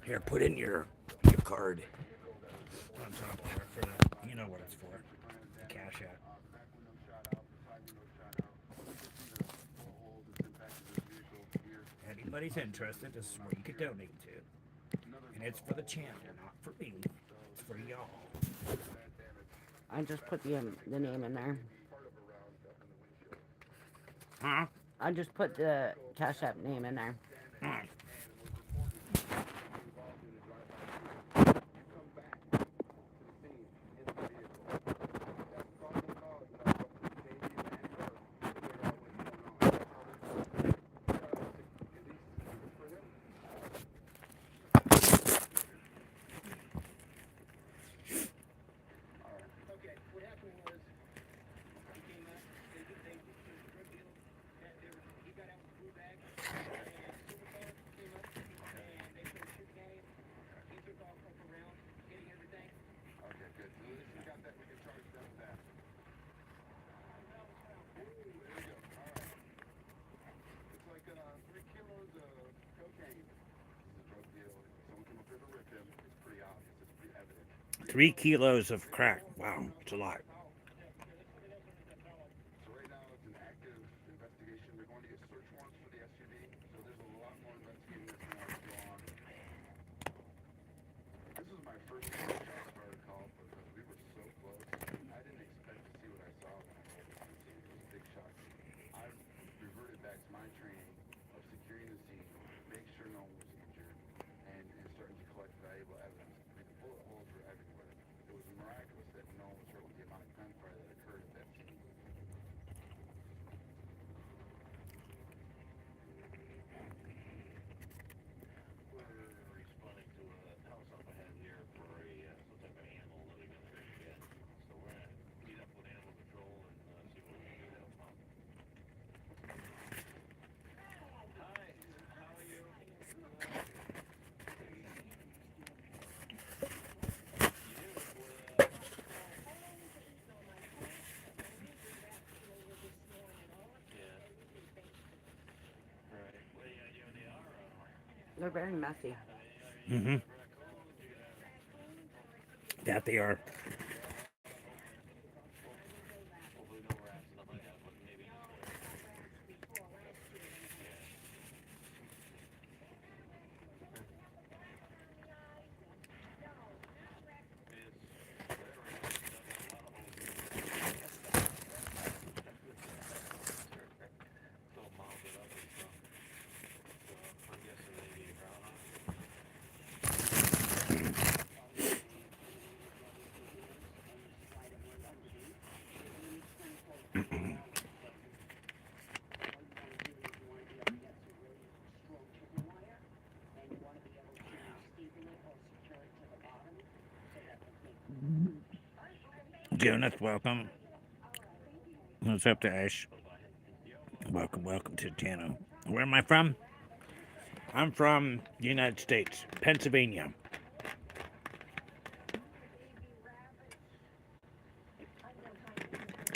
Here, put in your card on top there for the, you know what it's for, the cash app. Anybody's interested, this is where you could donate to. And it's for the channel, not for me. It's for y'all. I just put the name in there. Huh? I just put the Cash App name in there. Mm. 3 kilos of crack. Wow, it's a lot. They're very messy. Mm-hmm. That they are. Jonas, welcome. What's up, Ash? Welcome to the channel. Where am I from? I'm from the United States, Pennsylvania.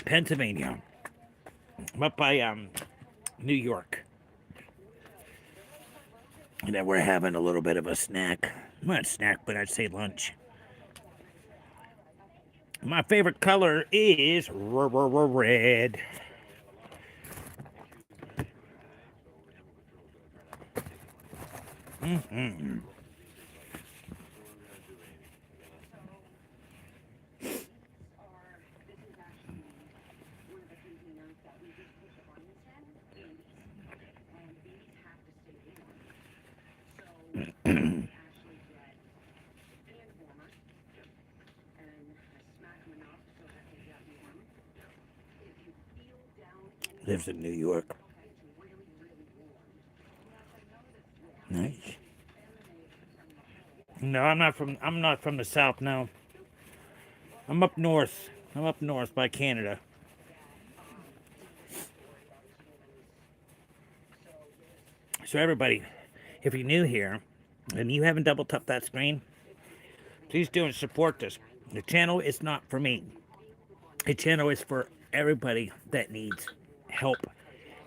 Pennsylvania. I'm up by New York. And then we're having a little bit of a snack. Not snack, but I'd say lunch. My favorite color is red. Mm-hmm. Lives in New York. Nice. No, I'm not from the south now. I'm up north. I'm up north by Canada. So everybody, if you're new here and you haven't double tapped that screen, please do and support this. The channel is not for me. The channel is for everybody that needs help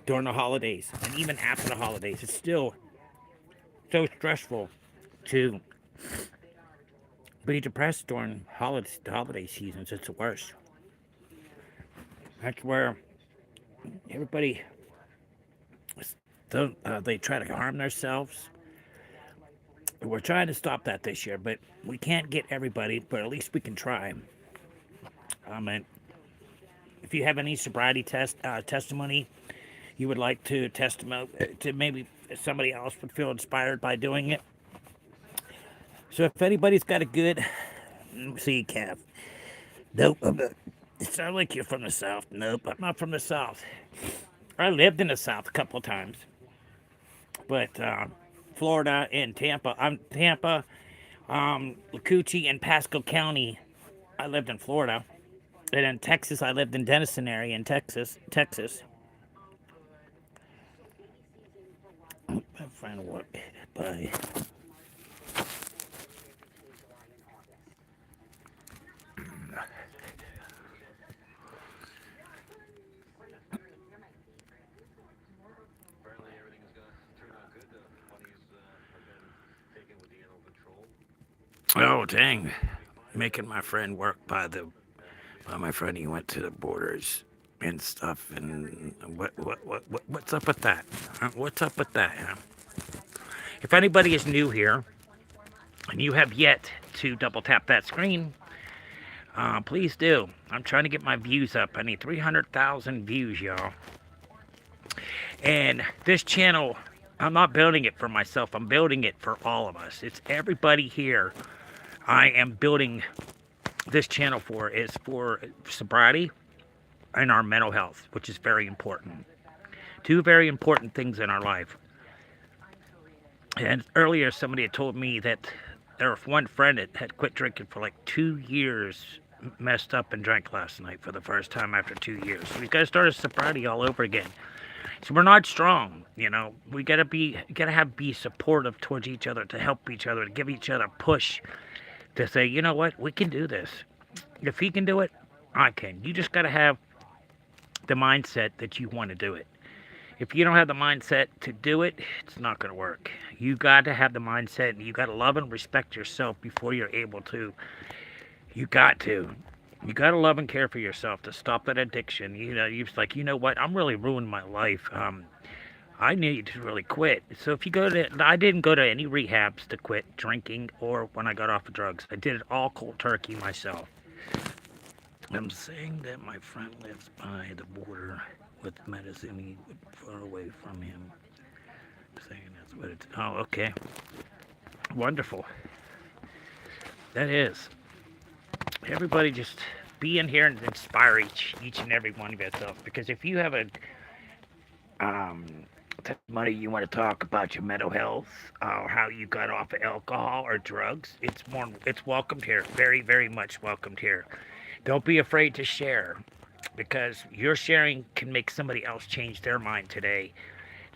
during the holidays and even after the holidays. It's still so stressful to Be depressed during holiday seasons. It's the worst. That's where everybody they try to harm themselves. We're trying to stop that this year, but we can't get everybody. But at least we can try. And if you have any sobriety testimony, you would like to testimony to maybe somebody else would feel inspired by doing it. So if anybody's got a good, see, Kev. Nope. It sounds like you're from the South. Nope, I'm not from the South. I lived in the South a couple of times, but Florida and Tampa. I'm Tampa, Lacucci, and Pasco County. I lived in Florida, and in Texas, I lived in Denison area in Texas. I'm trying to work. Bye. Oh dang! Making my friend work by my friend. He went to the borders and stuff. And what's up with that? Huh? What's up with that? Huh? If anybody is new here and you have yet to double tap that screen, please do. I'm trying to get my views up. I need 300,000 views, y'all. And this channel, I'm not building it for myself. I'm building it for all of us. It's everybody here. I am building this channel is for sobriety and our mental health, which is very important. Two very important things in our life. And earlier somebody had told me that there was one friend that had quit drinking for like 2 years, messed up and drank last night for the first time after 2 years. So we've got to start a sobriety all over again. So we're not strong, you know. We gotta be supportive towards each other, to help each other, to give each other a push, to say, you know what, we can do this. If he can do it, I can. You just gotta have the mindset that you want to do it. If you don't have the mindset to do it, it's not gonna work. You got to have the mindset, and you got to love and respect yourself before you're able to. You got to love and care for yourself to stop that addiction. You know, you're like, you know what? I'm really ruining my life. I need to really quit. So if you I didn't go to any rehabs to quit drinking or when I got off of drugs. I did it all cold turkey myself. I'm saying that my friend lives by the border with medicine far away from him. I'm saying that's what it's. Oh, okay. Wonderful. That is. Everybody just be in here and inspire each and every one of yourself. Because if you have a money you want to talk about your mental health or how you got off of alcohol or drugs, it's welcomed here. Very, very much welcomed here. Don't be afraid to share, because your sharing can make somebody else change their mind today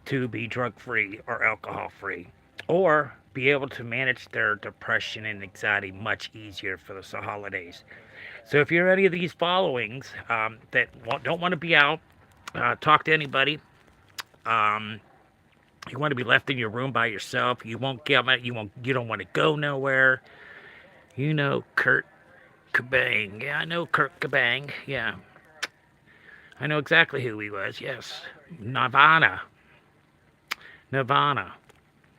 to be drug free or alcohol free, or be able to manage their depression and anxiety much easier for the holidays. So if you're any of these followings that don't want to be out, talk to anybody. You want to be left in your room by yourself. You won't get out. You don't want to go nowhere. You know Kurt Cobain. Yeah, I know Kurt Cobain. Yeah, I know exactly who he was. Yes, Nirvana.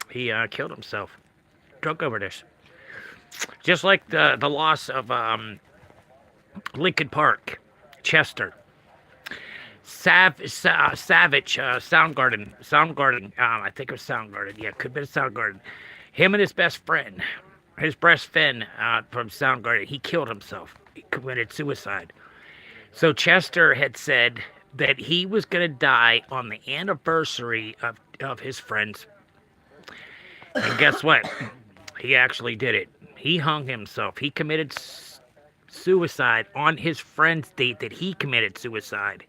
He killed himself. Drug overdose. Just like the loss of Lincoln Park, Chester. Savage, Soundgarden, I think it was Soundgarden, yeah, could be Soundgarden. Him and his best friend from Soundgarden, he killed himself. He committed suicide. So Chester had said that he was going to die on the anniversary of his friend's. And guess what? He actually did it. He hung himself. He committed suicide on his friend's date that he committed suicide.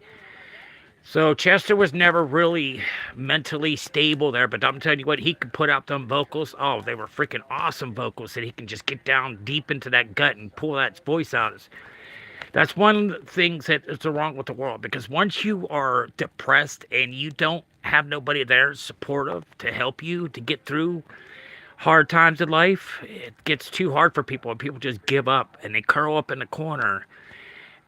So Chester was never really mentally stable there, but I'm telling you what, he could put out them vocals. Oh, they were freaking awesome vocals that he can just get down deep into that gut and pull that voice out. That's one of the things that is wrong with the world, because once you are depressed and you don't have nobody there supportive to help you to get through hard times in life, it gets too hard for people, and people just give up and they curl up in the corner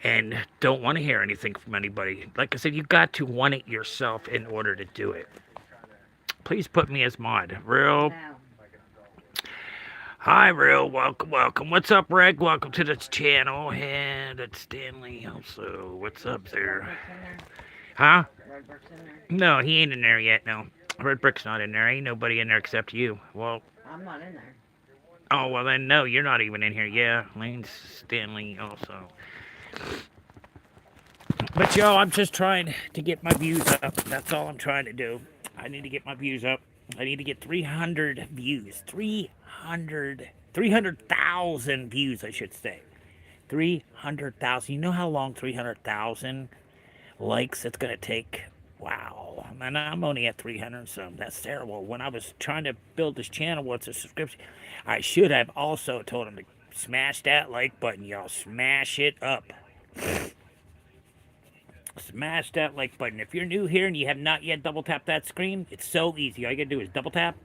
and don't want to hear anything from anybody. Like I said, you got to want it yourself in order to do it. Please put me as mod. Real. Hi, Real. Welcome, welcome. What's up, Reg? Welcome to this channel. And it's Stanley also. What's up there? Huh? No, he ain't in there yet, no. Red Brick's not in there. Ain't nobody in there except you. Well, I'm not in there. oh, well then, no, you're not even in here. Yeah, Lane's Stanley also. But, yo, I'm just trying to get my views up. That's all I'm trying to do. I need to get my views up. I need to get 300 views. 300,000 views, I should say. 300,000. You know how long 300,000 likes it's going to take? Wow. Man, I'm only at 300 some. That's terrible. When I was trying to build this channel, what's a subscription? I should have also told him to smash that like button, y'all. Smash it up. Smash that like button. If you're new here and you have not yet double tapped that screen, it's so easy. All you gotta do is double tap,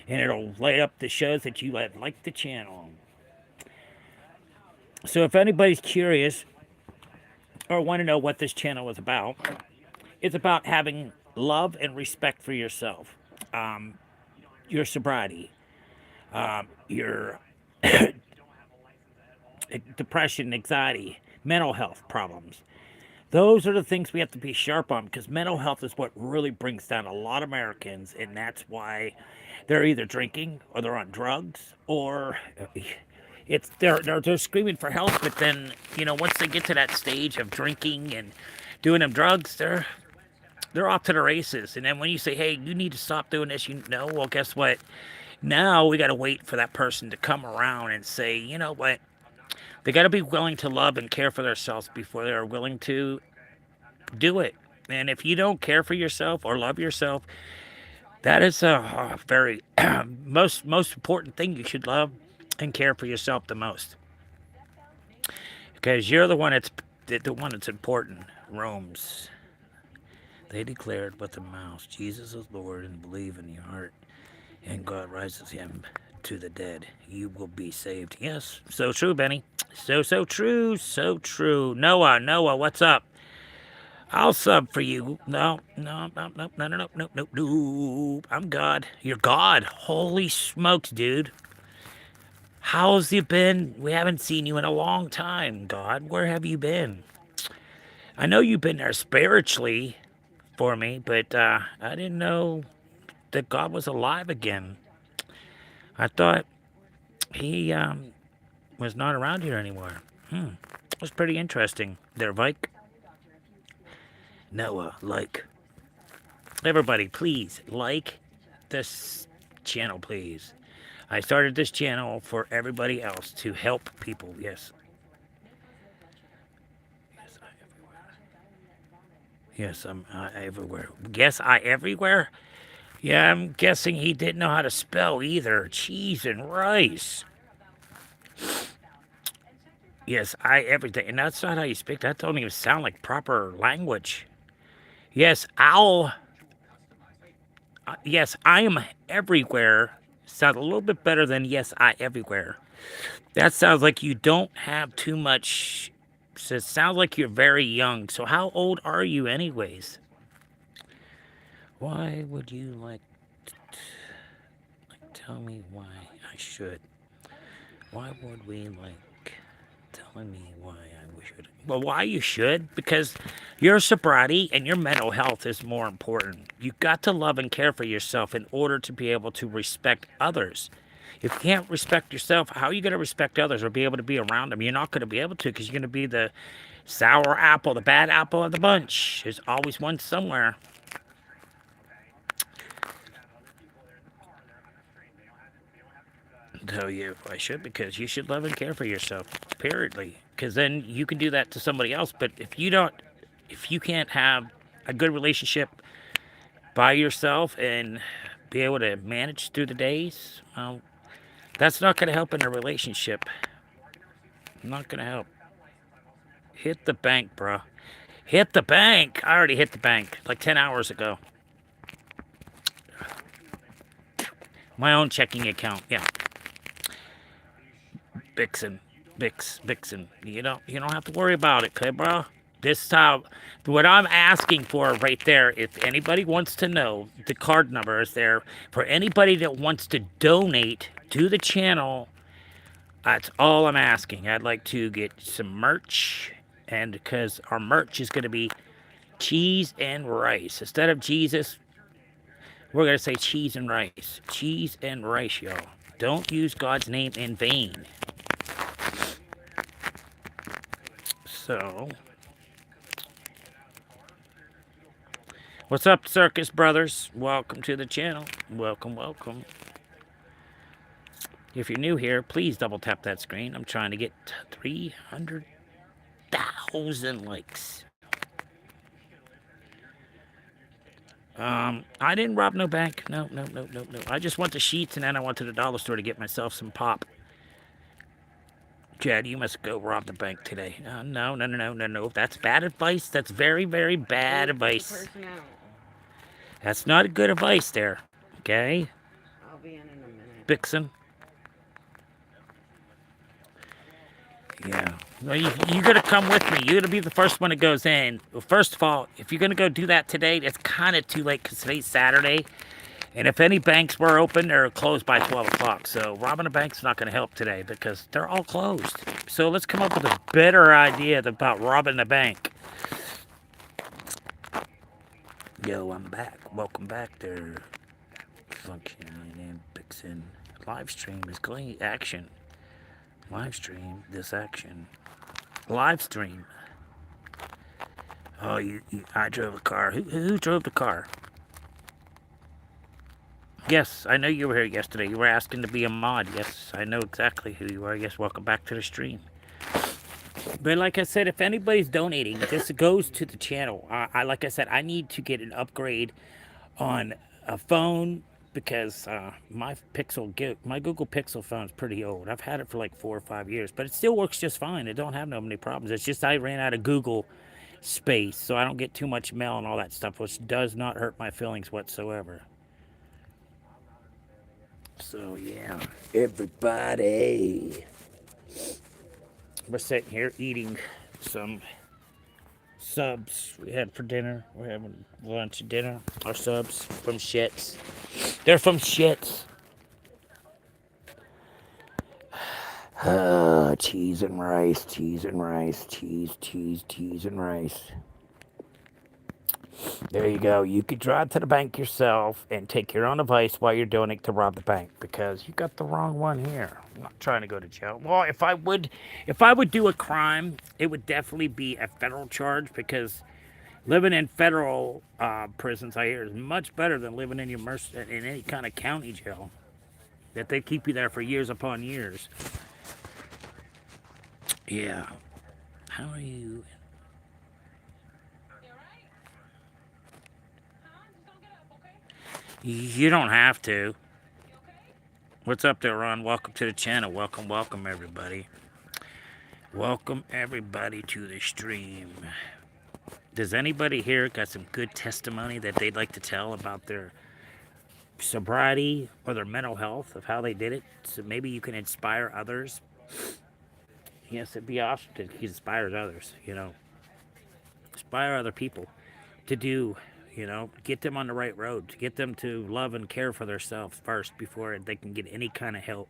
and it'll light up the shows that you like the channel. So if anybody's curious or want to know what this channel is about, it's about having love and respect for yourself, your sobriety, your depression, anxiety, mental health problems. Those are the things we have to be sharp on, because mental health is what really brings down a lot of Americans, and that's why they're either drinking or they're on drugs, or they're screaming for help. But then, once they get to that stage of drinking and doing them drugs, they're off to the races. And then when you say, hey, you need to stop doing this, well, guess what? Now we got to wait for that person to come around and say, you know what? They got to be willing to love and care for themselves before they're willing to do it. And if you don't care for yourself or love yourself, that is a very most important thing. You should love and care for yourself the most, because you're the one that's important. Romans, they declared with the mouth Jesus is Lord, and believe in your heart, and God rises him to the dead, you will be saved. Yes, so true, Benny. So true, so true. Noah, what's up? I'll sub for you. No. I'm God. You're God. Holy smokes, dude. How's you been? We haven't seen you in a long time, God. Where have you been? I know you've been there spiritually for me, but I didn't know that God was alive again. I thought he was not around here anymore. It was pretty interesting there, Vike. Noah, like. Everybody, please, like this channel, please. I started this channel for everybody else, to help people, yes. Yes, I'm everywhere. Yes, I everywhere? Yeah, I'm guessing he didn't know how to spell either. Cheese and rice. Yes, I everything. And that's not how you speak. That don't even sound like proper language. Yes, yes, I am everywhere. Sounds a little bit better than yes, I everywhere. That sounds like you don't have too much. So it sounds like you're very young. So how old are you anyways? Why would you like tell me why I should? Why would we like telling me why I should? Well, why you should? Because your sobriety and your mental health is more important. You've got to love and care for yourself in order to be able to respect others. If you can't respect yourself, how are you going to respect others or be able to be around them? You're not going to be able to, because you're going to be the sour apple, the bad apple of the bunch. There's always one somewhere. Tell you I should, because you should love and care for yourself, periodly. Because then you can do that to somebody else. But if you can't have a good relationship by yourself and be able to manage through the days, well, that's not going to help in a relationship. Not going to help. Hit the bank, bro. Hit the bank. I already hit the bank like 10 hours ago. My own checking account. Yeah. Vixen. You don't have to worry about it, okay, bro? This time, what I'm asking for right there, if anybody wants to know, the card number is there for anybody that wants to donate to the channel. That's all I'm asking. I'd like to get some merch, and because our merch is going to be cheese and rice. Instead of Jesus, we're going to say cheese and rice. Cheese and rice, y'all. Don't use God's name in vain. So, what's up, Circus Brothers? Welcome to the channel. Welcome. If you're new here, please double tap that screen. I'm trying to get 300,000 likes. I didn't rob no bank. No. I just went to Sheets and then I went to the dollar store to get myself some pop. Chad, you must go rob the bank today. No. That's bad advice. That's very, very bad advice. That's not good advice there. Okay? I'll be in a minute. Vixen. Yeah. Well, you got to come with me. You're going to be the first one that goes in. Well, first of all, if you're going to go do that today, it's kind of too late because today's Saturday. And if any banks were open, they're closed by 12 o'clock. So robbing a bank's not going to help today because they're all closed. So let's come up with a better idea about robbing the bank. Yo, I'm back. Welcome back there. Function and Vixen. Live stream is going action. Live stream this action. Live stream. Oh, I drove a car. Who drove the car? Yes, I know you were here yesterday. You were asking to be a mod. Yes, I know exactly who you are. Yes, welcome back to the stream. But like I said, if anybody's donating, this goes to the channel. Like I said, I need to get an upgrade on a phone because my Google Pixel phone is pretty old. I've had it for like 4 or 5 years, but it still works just fine. It don't have no many problems. It's just I ran out of Google space, so I don't get too much mail and all that stuff, which does not hurt my feelings whatsoever. So yeah, everybody, we're sitting here eating some subs we had for dinner. We're having lunch and dinner. Our subs from Shits. They're from Shits. Cheese and rice, cheese and rice, cheese and rice. There you go. You could drive to the bank yourself and take your own advice while you're doing it to rob the bank because you got the wrong one here. I'm not trying to go to jail. Well, if I would do a crime, it would definitely be a federal charge because living in federal prisons, I hear, is much better than living in in any kind of county jail. That they keep you there for years upon years. Yeah. How are you? You don't have to. What's up there, Ron? Welcome to the channel. Welcome, everybody. Welcome, everybody, to the stream. Does anybody here got some good testimony that they'd like to tell about their sobriety or their mental health of how they did it? So maybe you can inspire others. Yes, it'd be awesome to inspire others, Inspire other people to do, get them on the right road, to get them to love and care for themselves first before they can get any kind of help.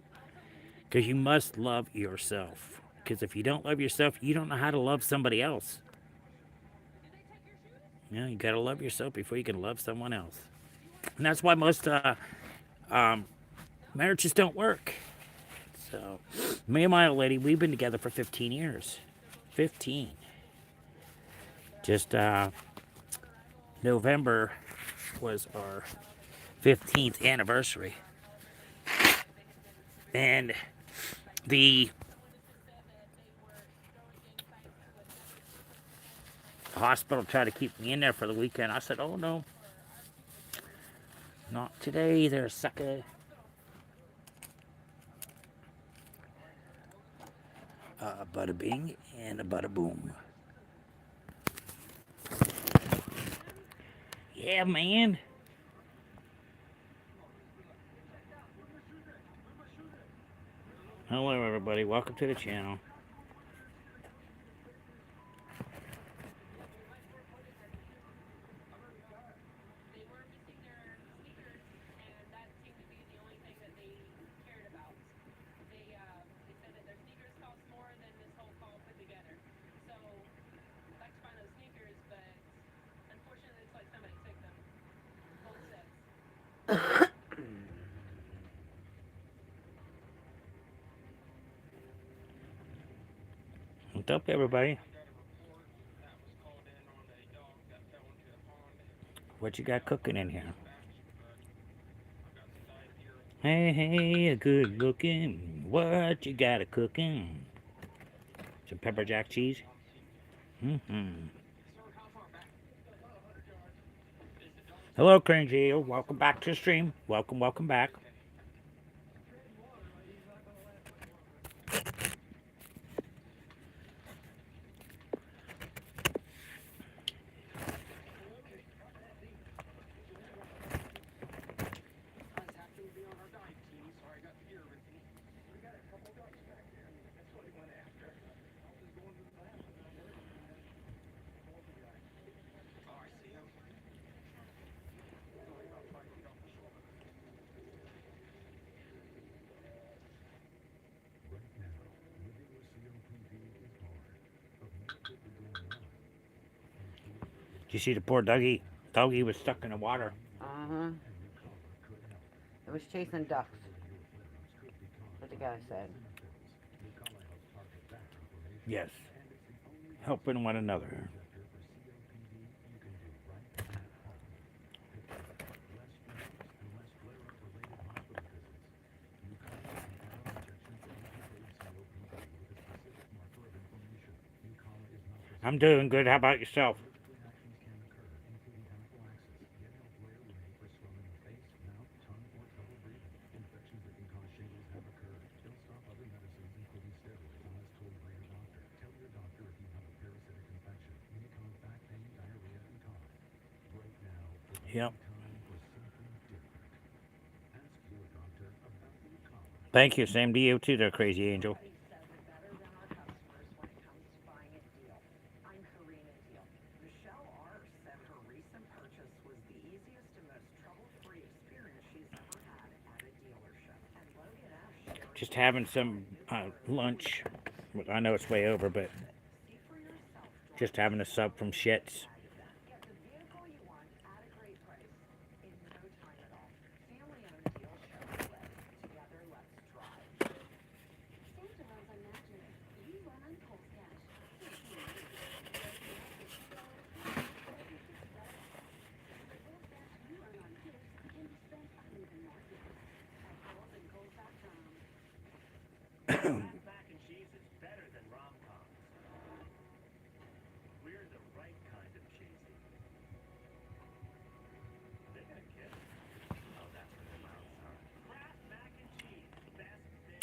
Because you must love yourself. Because if you don't love yourself, you don't know how to love somebody else. You got to love yourself before you can love someone else. And that's why most marriages don't work. So, me and my old lady, we've been together for 15 years. 15. Just November was our 15th anniversary. And the hospital tried to keep me in there for the weekend. I said, oh no, not today there, sucker. Bada bing and a bada boom. Yeah, man. Hello, everybody. Welcome to the channel. What's up, everybody? What you got cooking in here? Hey, hey, good looking. What you got a cooking? Some pepper jack cheese? Mm-hmm. Hello, Cringy. Welcome back to the stream. Welcome, welcome back. Did you see the poor doggy? Doggy was stuck in the water. Uh-huh. It was chasing ducks. What the guy said. Yes. Helping one another. I'm doing good. How about yourself? Yep. Thank you. Same to you too, there, Crazy Angel. Just having some lunch. I know it's way over, but just having a sub from Shits.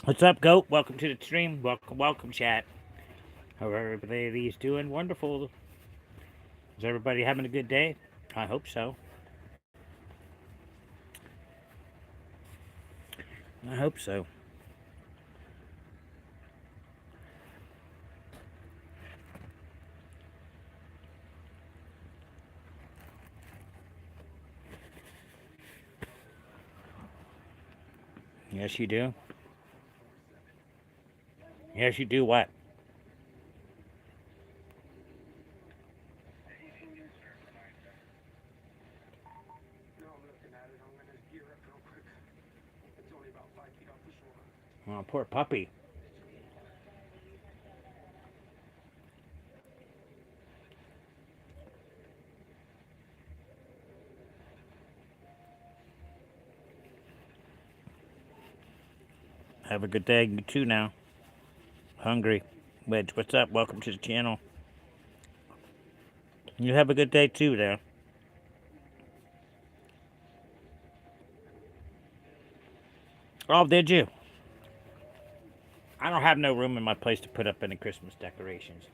What's up, Goat? Welcome to the stream. Welcome, welcome, chat. Hope everybody's doing wonderful. Is everybody having a good day? I hope so. I hope so. Yes, you do. Yes, you do what? Oh, poor puppy. Have a good day. You too now. Hungry. Wedge, what's up? Welcome to the channel. You have a good day too there. Oh, did you? I don't have no room in my place to put up any Christmas decorations.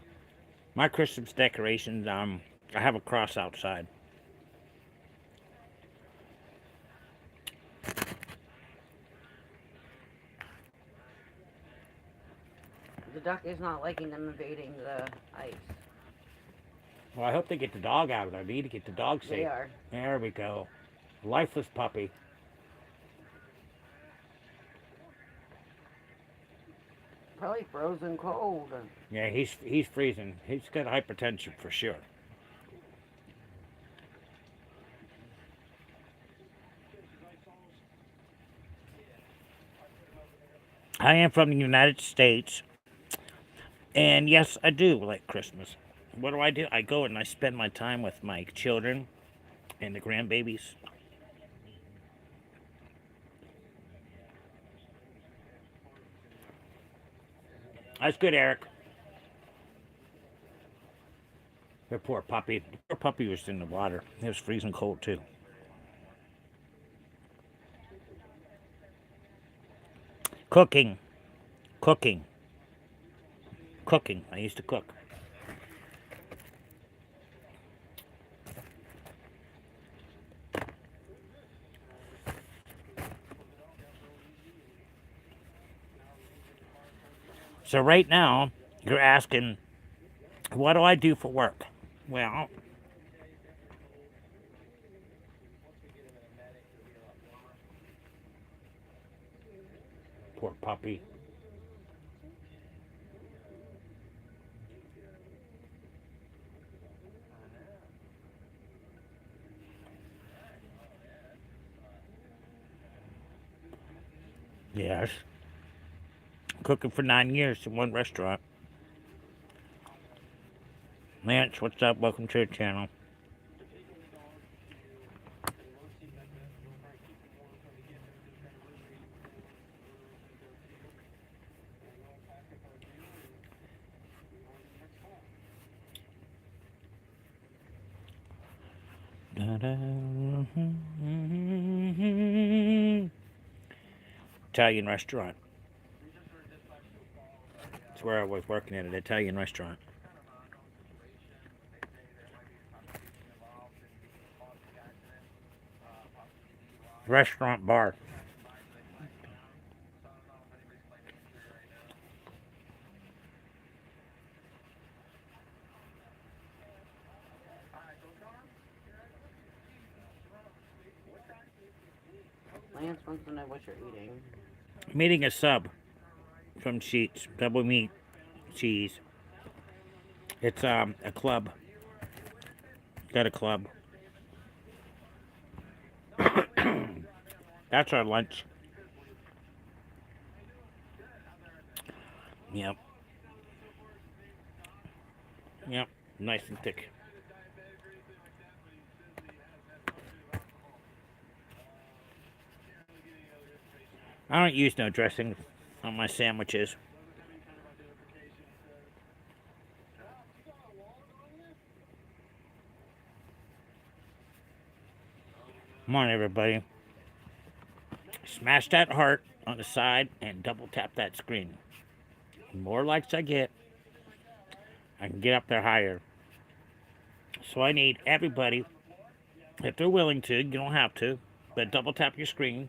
My Christmas decorations, I have a cross outside. duck is not liking them invading the ice. Well, I hope they get the dog out of there. They need to get the dog safe. They are. There we go. Lifeless puppy. Probably frozen cold. Yeah, he's freezing. He's got hypertension for sure. I am from the United States, and yes, I do like Christmas. What do? I go and I spend my time with my children and the grandbabies. That's good, Eric. The poor puppy. The poor puppy was in the water. It was freezing cold too. Cooking. Cooking. Cooking. I used to cook. So right now, you're asking, what do I do for work? Well, poor puppy. Yes. Cooking for 9 years in one restaurant. Lance, what's up? Welcome to the channel. Italian restaurant. That's where I was working at an Italian restaurant. Restaurant bar. Lance wants to know what you're eating. I'm eating a sub from Sheets, double meat, cheese. It's a club. Got a club. That's our lunch. Yep. Yep. Nice and thick. I don't use no dressing on my sandwiches. Come on, everybody. Smash that heart on the side and double tap that screen. The more likes I get, I can get up there higher. So I need everybody, if they're willing to, you don't have to, but double tap your screen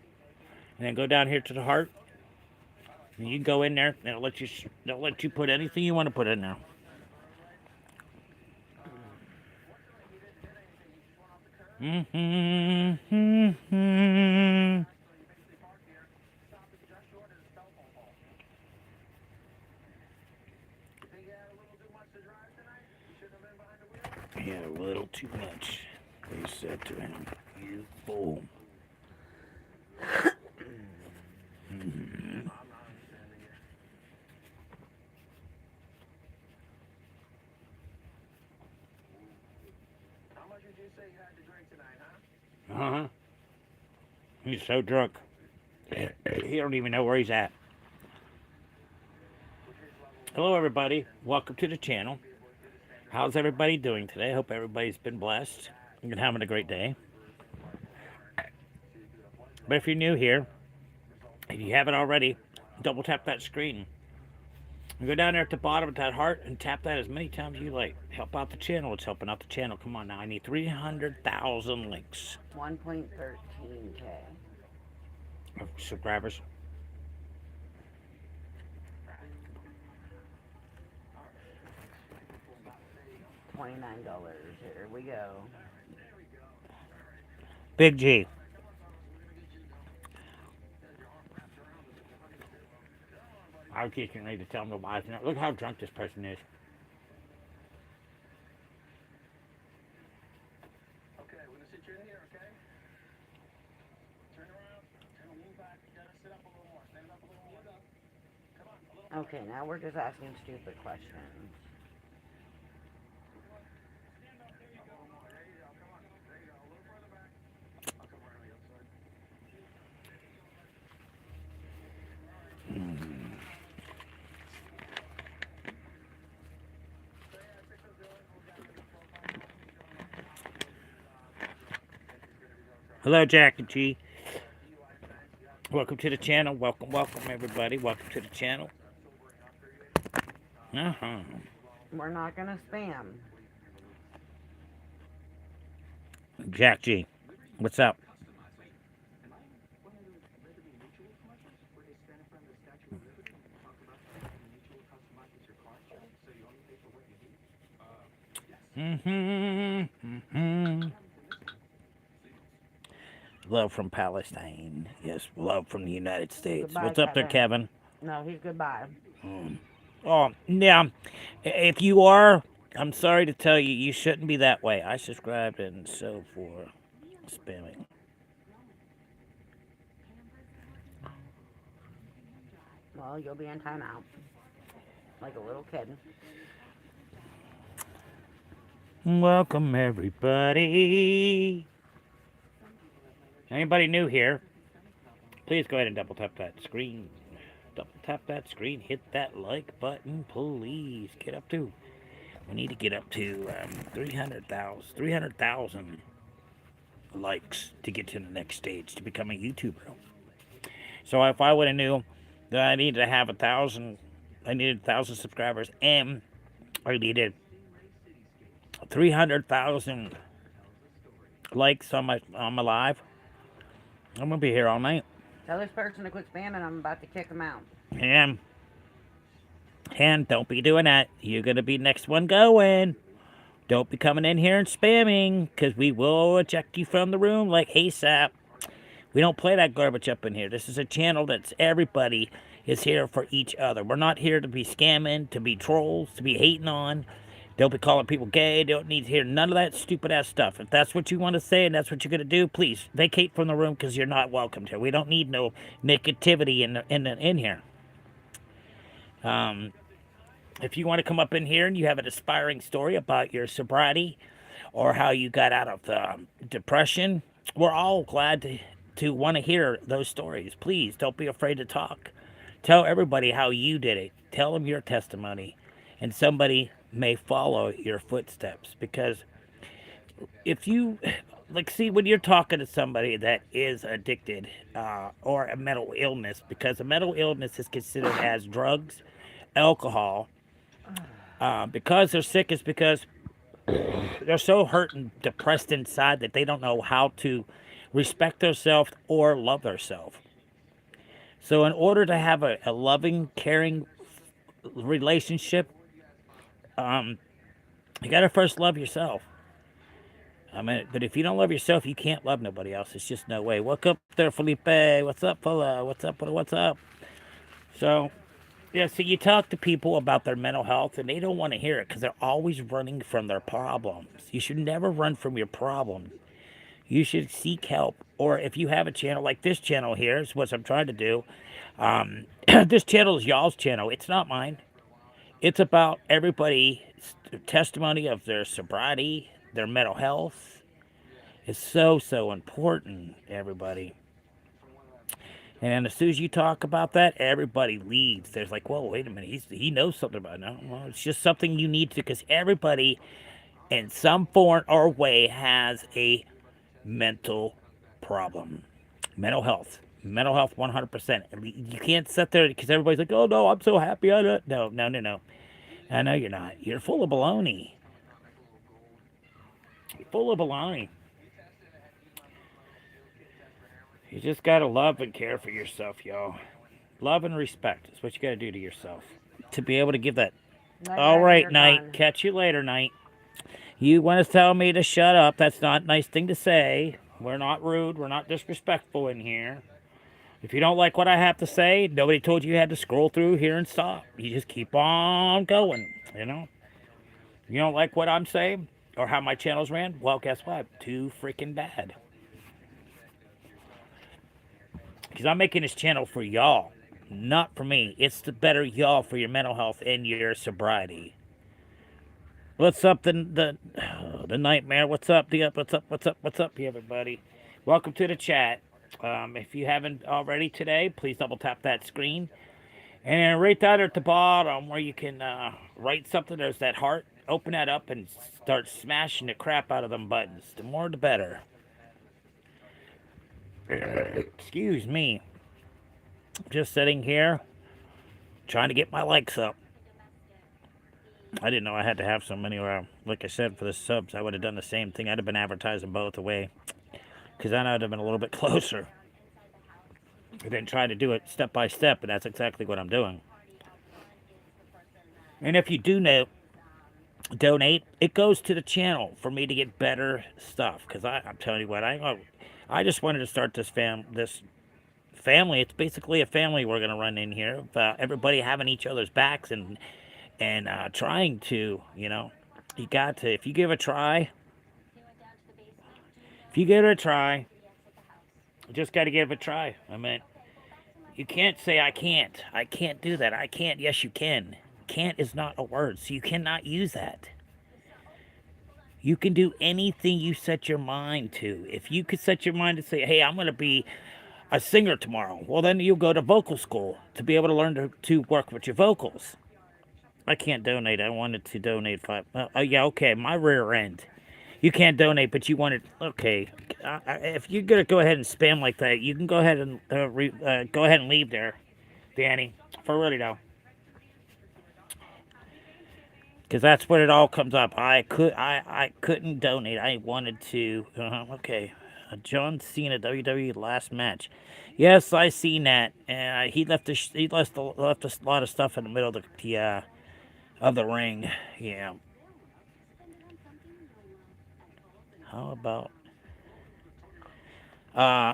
and then go down here to the heart. And you go in there and they'll let you put anything you want to put in there. He had a little too much. They said to him, "You fool." Uh-huh. He's so drunk. He don't even know where he's at. Hello, everybody. Welcome to the channel. How's everybody doing today? I hope everybody's been blessed and having a great day. But if you're new here, if you haven't already, double tap that screen. And go down there at the bottom of that heart and tap that as many times as you like. Help out the channel. It's helping out the channel. Come on now. I need 300,000 links. 1.13K. Subscribers. $29. Here we go. Big G. I was just getting ready to tell him to buy it. Look how drunk this person is. Okay, we're gonna sit you in here, okay? Turn around, lean back, you gotta sit up a little more, stand up a little more. Come on, a little more. Okay, now we're just asking stupid questions. Stand up, there you go. There you go, come on, there you go, a little further back. I'll come around the other side. Hello, Jack and G. Welcome to the channel. Welcome, everybody. Welcome to the channel. We're not gonna spam. Jack G. What's up? Love from Palestine. Yes, love from the United States. Goodbye, What's up there, Kevin? No, he's goodbye. Oh, yeah. If you are, I'm sorry to tell you, you shouldn't be that way. I subscribed and so for spamming. Well, you'll be in timeout. Like a little kid. Welcome, everybody. Anybody new here, please go ahead and double tap that screen. Double tap that screen. Hit that like button, please. Get up to, we need to get up to 300,000 likes to get to the next stage, to become a YouTuber. So if I would have knew that I needed to have 1,000, I needed 1,000 subscribers, and I needed 300,000 likes on my live, I'm gonna be here all night. Tell this person to quit spamming. I'm about to kick him out. And don't be doing that. You're gonna be next one going. Don't be coming in here and spamming, because we will eject you from the room like ASAP. We don't play that garbage up in here. This is a channel that's everybody is here for each other. We're not here to be scamming, to be trolls, to be hating on. Don't be calling people gay. Don't need to hear none of that stupid ass stuff. If that's what you want to say and that's what you're going to do, please vacate from the room, because you're not welcome here. We don't need no negativity in here. If you want to come up in here and you have an aspiring story about your sobriety or how you got out of depression, we're all glad to want to hear those stories. Please don't be afraid to talk. Tell everybody how you did it. Tell them your testimony, and somebody may follow your footsteps. Because if you, like, see, when you're talking to somebody that is addicted or a mental illness, because a mental illness is considered as drugs, alcohol, because they're sick, is because they're so hurt and depressed inside that they don't know how to respect themselves or love themselves. So in order to have a loving, caring relationship, you got to first love yourself. I mean, but if you don't love yourself, you can't love nobody else. It's just no way. What's up there, Felipe? What's up, fella? What's up? What's up? So, yeah, so you talk to people about their mental health, and they don't want to hear it because they're always running from their problems. You should never run from your problems. You should seek help. Or if you have a channel like this channel here, is what I'm trying to do. This channel is y'all's channel. It's not mine. It's about everybody's testimony of their sobriety, their mental health. It's so, so important, everybody. And as soon as you talk about that, everybody leaves. There's like, whoa, wait a minute. He knows something about it. No, well, it's just something you need to, because everybody in some form or way has a mental problem. Mental health. Mental health 100%. You can't sit there because everybody's like, oh no, I'm so happy. No. I know you're not. You're full of baloney. You're full of baloney. You just gotta love and care for yourself, y'all. Love and respect is what you gotta do to yourself to be able to give that. All right, Night. Catch you later, Night. You want to tell me to shut up? That's not a nice thing to say. We're not rude. We're not disrespectful in here. If you don't like what I have to say, nobody told you had to scroll through here and stop. You just keep on going, you know? You don't like what I'm saying or how my channels ran? Well, guess what? Too freaking bad. Because I'm making this channel for y'all, not for me. It's to better y'all for your mental health and your sobriety. What's up, the nightmare? What's up, what's up, everybody? Welcome to the chat. If you haven't already today, please double tap that screen. And right down at the bottom where you can write something, there's that heart. Open that up and start smashing the crap out of them buttons. The more the better. Excuse me. Just sitting here trying to get my likes up. I didn't know I had to have so many. Like I said, for the subs, I would have done the same thing. I'd have been advertising both away. Because then I'd have been a little bit closer. I didn't try to do it step by step, and that's exactly what I'm doing. And if you do know, donate, it goes to the channel for me to get better stuff. Because I'm telling you what, I just wanted to start this family. It's basically a family we're going to run in here. Everybody having each other's backs and trying to, you know, you got to, if you give it a try, you just got to give it a try. I mean, you can't say I can't do that. I can't. Yes, you can. Can't is not a word, so you cannot use that. You can do anything you set your mind to. If you could set your mind to say, hey, I'm going to be a singer tomorrow, well, then you'll go to vocal school to be able to learn to work with your vocals. I can't donate. I wanted to donate $5. Oh, yeah, okay. My rear end. You can't donate, but you wanted. Okay. If you're gonna go ahead and spam like that, you can go ahead and go ahead and leave there, Danny. For really though, because that's what it all comes up. I couldn't donate. I wanted to. Okay. John Cena WWE last match. Yes, I seen that. He left a lot of stuff in the middle of the ring. Yeah. How about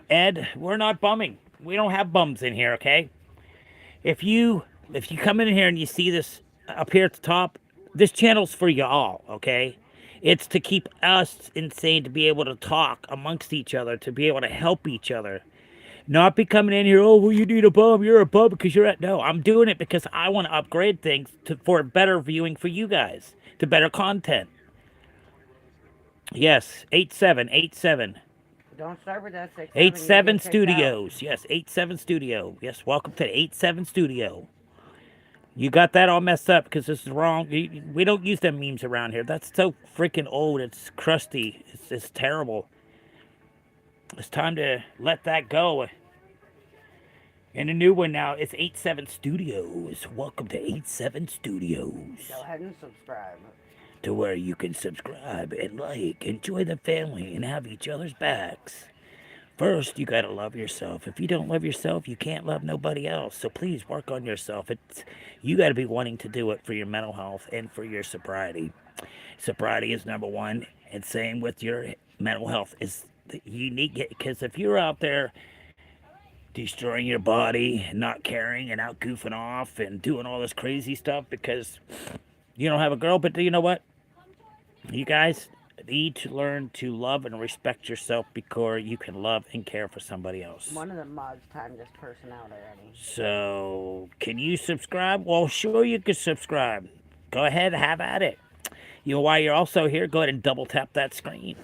Ed? We're not bumming. We don't have bums in here, okay? If you come in here and you see this up here at the top, this channel's for y'all, okay? It's to keep us insane, to be able to talk amongst each other, to be able to help each other. Not be coming in here, oh, well, you need a bum, you're a bum because you're at... No, I'm doing it because I want to upgrade things for better viewing for you guys, to better content. Yes, 8787. Don't start with that 6. 87 Studios. Yes, 87 Studio. Yes, welcome to 87 Studio. You got that all messed up because this is wrong. We don't use them memes around here. That's so freaking old. It's crusty. It's terrible. It's time to let that go. And a new one now, it's 87 Studios. Welcome to 87 Studios. Go ahead and subscribe. To where you can subscribe and like, enjoy the family, and have each other's backs. First, you gotta love yourself. If you don't love yourself, you can't love nobody else. So please work on yourself. You gotta be wanting to do it for your mental health and for your sobriety. Sobriety is number one, and same with your mental health. You need, because if you're out there destroying your body, not caring, and out goofing off and doing all this crazy stuff because you don't have a girl, but you know what? You guys need to learn to love and respect yourself before you can love and care for somebody else. One of the mods timed this person out already. So, can you subscribe? Well, sure you can subscribe. Go ahead, have at it. You know, while you're also here, go ahead and double tap that screen.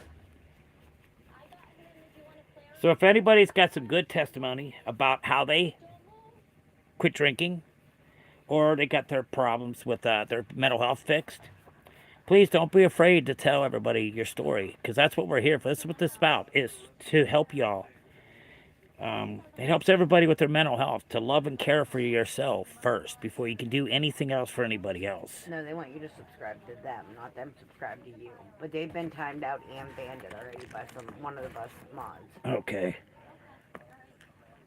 So if anybody's got some good testimony about how they quit drinking, or they got their problems with their mental health fixed, please don't be afraid to tell everybody your story, because that's what we're here for. That's what this is about, is to help y'all. It helps everybody with their mental health, to love and care for yourself first before you can do anything else for anybody else. No, they want you to subscribe to them, not them subscribe to you. But they've been timed out and banned already by one of the bus mods. Okay.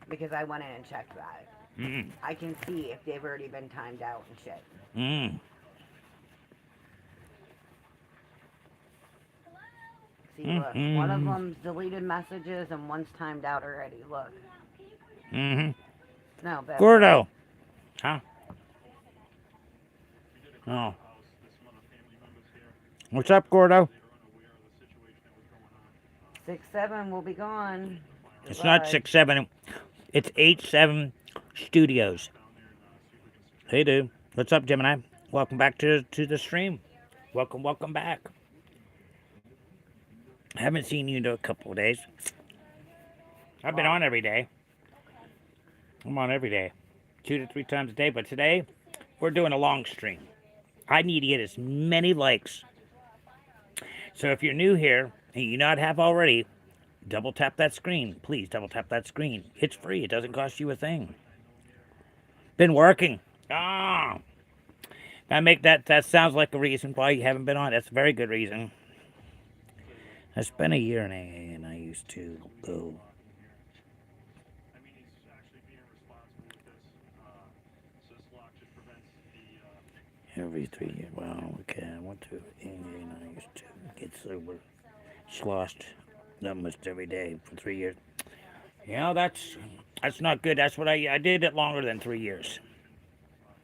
Because I went in and checked that. I can see if they've already been timed out and shit. See, look, one of them's deleted messages and one's timed out already. Look. Mm-hmm. No, Beverly. Gordo. Huh? Oh. What's up, Gordo? 6-7 will be gone. It's not Goodbye. 6-7. It's 8-7 Studios. Hey, dude. What's up, Gemini? Welcome back to the stream. Welcome back. Haven't seen you in a couple of days. I've been on every day. I'm on every day. 2 to 3 times a day. But today, we're doing a long stream. I need to get as many likes. So if you're new here and you not have already, double tap that screen. Please double tap that screen. It's free. It doesn't cost you a thing. Been working. Ah. I make that sounds like a reason why you haven't been on. That's a very good reason. I spent a year in AA and I used to go. Every 3 years. Wow, okay. I went to AA and I used to get sober. Sloshed almost every day for 3 years. You know, that's not good. That's what I did it longer than 3 years.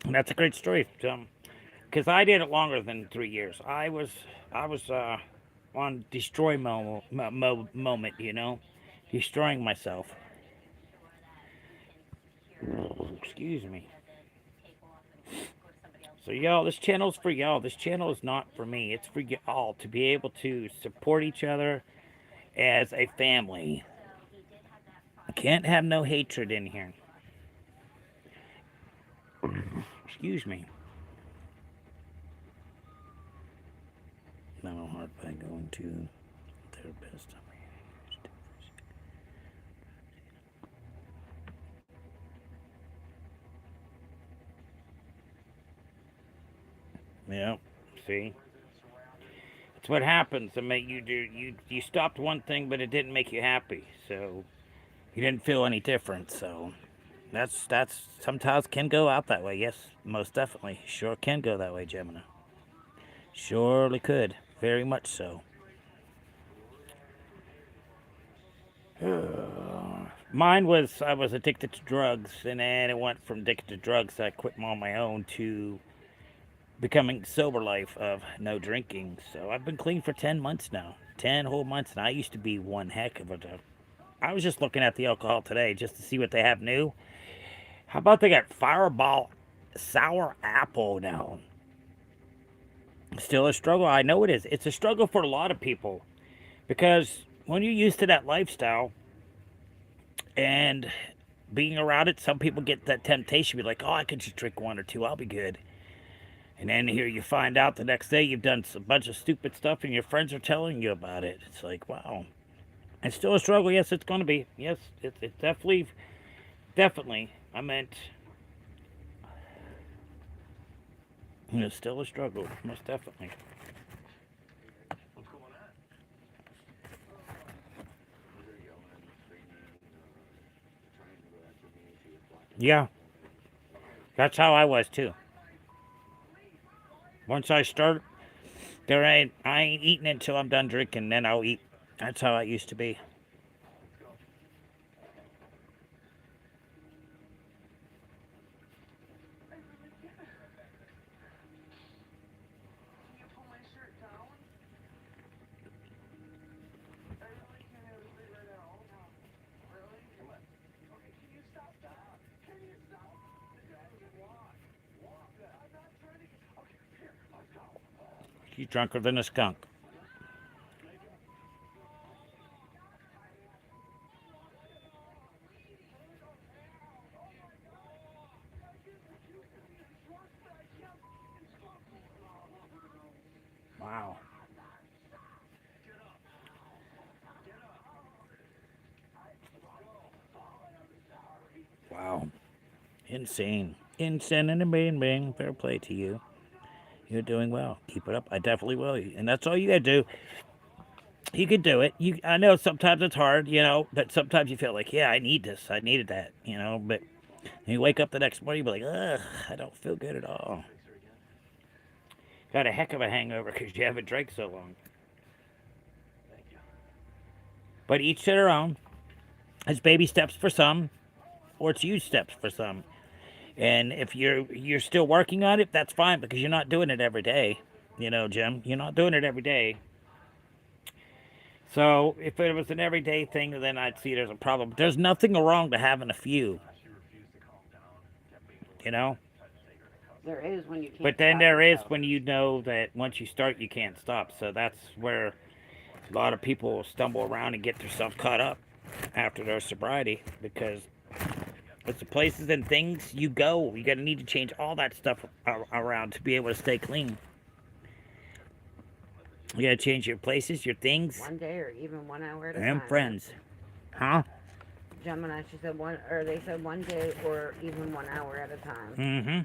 And that's a great story. Because I did it longer than 3 years. I was on destroy moment, you know, destroying myself. Excuse me. So y'all, this channel's for y'all. This channel is not for me. It's for y'all to be able to support each other as a family. I can't have no hatred in here. Excuse me. Mental heart by going to therapist. Yeah, see? That's what happens. I mean, you stopped one thing, but it didn't make you happy. So you didn't feel any different. So that's sometimes can go out that way. Yes, most definitely. Sure can go that way, Gemini. Surely could. Very much so. Mine was, I was addicted to drugs, and then it went from addicted to drugs, I quit on my own, to becoming sober life of no drinking. So I've been clean for 10 months now. 10 whole months, and I used to be one heck of a... I was just looking at the alcohol today just to see what they have new. How about they got Fireball Sour Apple now? Still a struggle. I know it is. It's a struggle for a lot of people. Because when you're used to that lifestyle and being around it, some people get that temptation to be like, oh, I could just drink one or two, I'll be good. And then here you find out the next day you've done a bunch of stupid stuff and your friends are telling you about it. It's like, wow. It's still a struggle. Yes, it's going to be. Yes, it's definitely. I meant, it's still a struggle. Most definitely. Yeah. That's how I was too. Once I start, I ain't eating until I'm done drinking, then I'll eat. That's how I used to be. He's drunker than a skunk. Wow. Wow. Insane. Insane and bang. Fair play to you. You're doing well. Keep it up. I definitely will. And that's all you gotta do. You can do it. I know sometimes it's hard, you know, but sometimes you feel like, yeah, I need this. I needed that, you know, but you wake up the next morning, you be like, ugh, I don't feel good at all. Got a heck of a hangover because you haven't drank so long. But each to their own. It's baby steps for some, or it's huge steps for some. And if you're still working on it, that's fine because you're not doing it every day. You know, Jim, you're not doing it every day. So if it was an everyday thing, then I'd see there's a problem. There's nothing wrong to having a few. You know. There is when you can't. But then stop there is yourself. when you know that once you start, you can't stop. So that's where a lot of people stumble around and get themselves caught up after their sobriety because it's the places and things you go. You gotta need to change all that stuff around to be able to stay clean. You gotta change your places, your things, One day or even 1 hour at a and time. friends. Huh? Gemini, she said they said 1 day or even 1 hour at a time. Mm-hmm.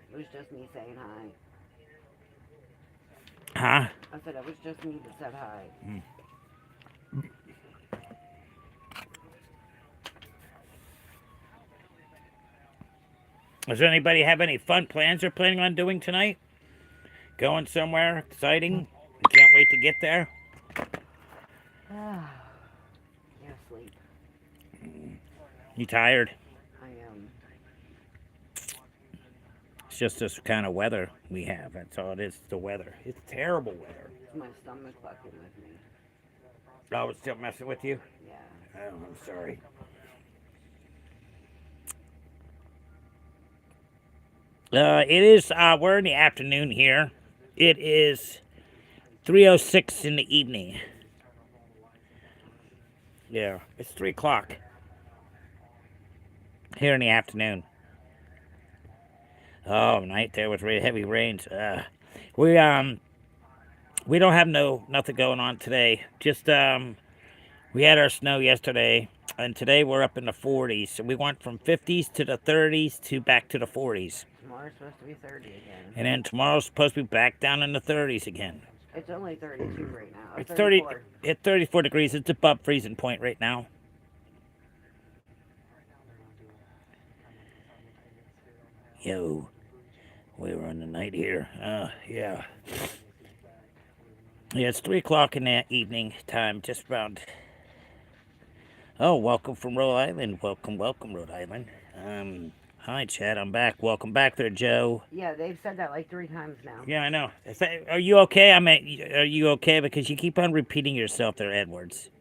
It was just me saying hi. Huh? I said it was just me that said hi. Does anybody have any fun plans they're planning on doing tonight? Going somewhere exciting? Can't wait to get there. Yeah, sleep. You tired? I am. It's just this kind of weather we have. That's all it is. The weather. It's terrible weather. My stomach fucking with me. Oh, it's still messing with you? Yeah. Oh, I'm sorry. It is, we're in the afternoon here. It is 3:06 in the evening. Yeah, it's 3 o'clock here in the afternoon. Oh, night there with heavy rains. We don't have nothing going on today. Just we had our snow yesterday, and today we're up in the 40s. So we went from 50s to the 30s to back to the 40s. Tomorrow's supposed to be 30 again. And then tomorrow's supposed to be back down in the 30s again. It's only 32 right now. It's 34. 30. It's 34 degrees. It's above freezing point right now. Yo, we were on the night here. Yeah. Yeah, it's 3 o'clock in the evening time, just around. Oh, welcome from Rhode Island. Welcome, Rhode Island. Hi, Chad. I'm back. Welcome back there, Joe. Yeah, they've said that like 3 times now. Yeah, I know. Are you okay? Are you okay? Because you keep on repeating yourself there, Edwards.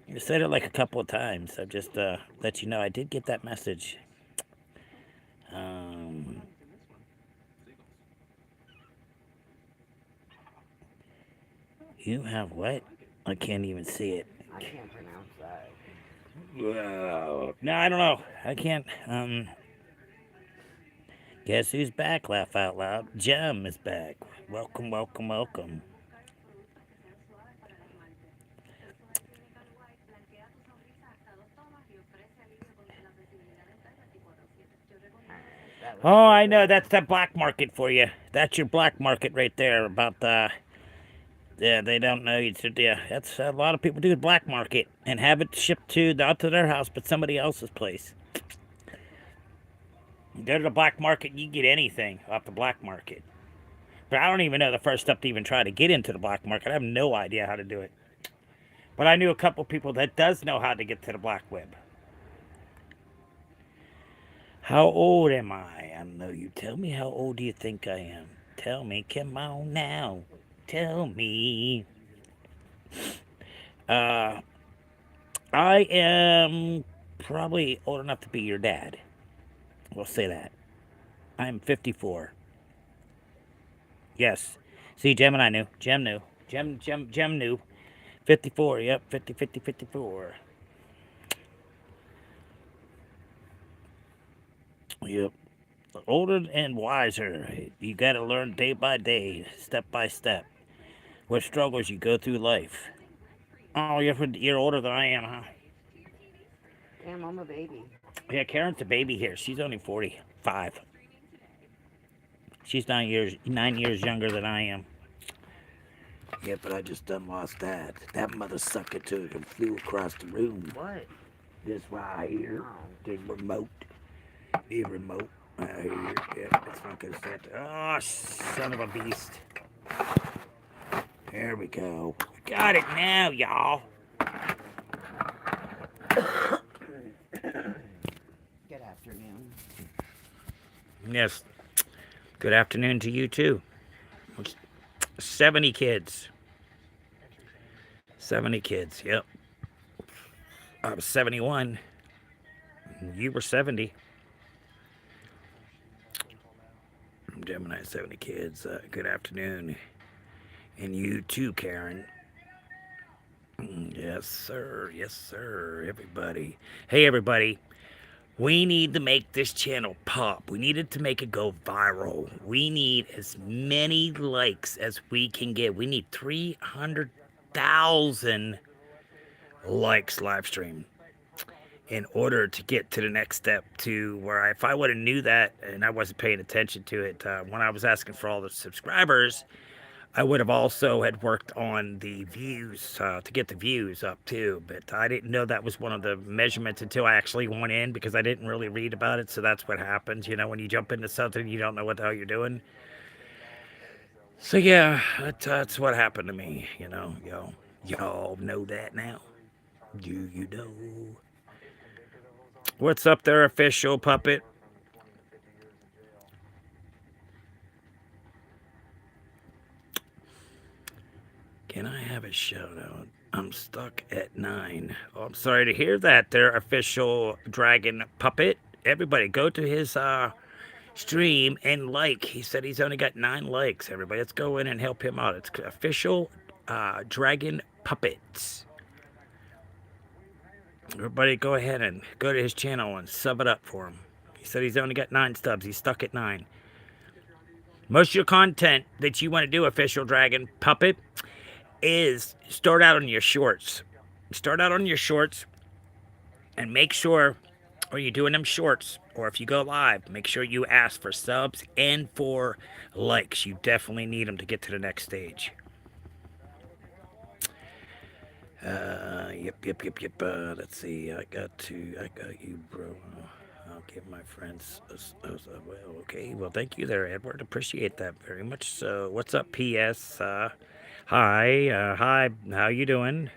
You said it like a couple of times. I just let you know I did get that message. You have what? I can't even see it. I can't pronounce that. No, I don't know. I can't. Guess who's back? Laugh out loud. Jem is back. Welcome, welcome, welcome. Oh, I know. That's the black market for you. That's your black market right there. About yeah, they don't know you. Yeah, that's a lot of people do the black market and have it shipped to not to their house, but somebody else's place. You go to the black market, you get anything off the black market. But I don't even know the first step to even try to get into the black market. I have no idea how to do it. But I knew a couple people that does know how to get to the black web. How old am I? I don't know. You tell me, how old do you think I am? Tell me, come on now. Tell me. I am probably old enough to be your dad. We'll say that. I'm 54. Yes. See, Jem and I knew. Jem knew. Jem knew. 54. Yep. 54. Yep. Older and wiser. You got to learn day by day, step by step, what struggles you go through life. Oh, you're older than I am, huh? Damn, I'm a baby. Yeah, Karen's a baby here. She's only 45. She's 9 years younger than I am. Yeah, but I just done lost that. That mother sucker took and flew across the room. What? This right here. Oh. The remote. The remote. Here. Yeah, it's not gonna start. Oh, son of a beast. There we go. Got it now, y'all. Good afternoon. Yes. Good afternoon to you too. 70 kids. 70 kids. Yep. I was 71. You were 70. Gemini, 70 kids. Good afternoon. And you too, Karen. Yes, sir. Yes, sir. Everybody. Hey, everybody. We need to make this channel pop. We needed to make it go viral. We need as many likes as we can get. We need 300,000 likes live stream in order to get to the next step to where if I would have knew that and I wasn't paying attention to it when I was asking for all the subscribers, I would have also had worked on the views to get the views up too, but I didn't know that was one of the measurements until I actually went in because I didn't really read about it. So that's what happens, when you jump into something you don't know what the hell you're doing. So yeah, that's what happened to me. Y'all know that now. Do you know? What's up there, official puppet? Can I have a shout out? I'm stuck at 9. Oh, I'm sorry to hear that there, official dragon puppet. Everybody go to his stream and like. He said he's only got 9 likes. Everybody, let's go in and help him out. It's official dragon puppets. Everybody go ahead and go to his channel and sub it up for him. He said he's only got 9 stubs. He's stuck at 9. Most of your content that you want to do, official dragon puppet, is start out on your shorts. Start out on your shorts and make sure, or you're doing them shorts, or if you go live, make sure you ask for subs and for likes. You definitely need them to get to the next stage. Yep. Let's see. I got you, bro. I'll give my friends well, okay. Well, thank you there, Edward. Appreciate that very much. So, what's up, PS? Hi. Hi. How you doing?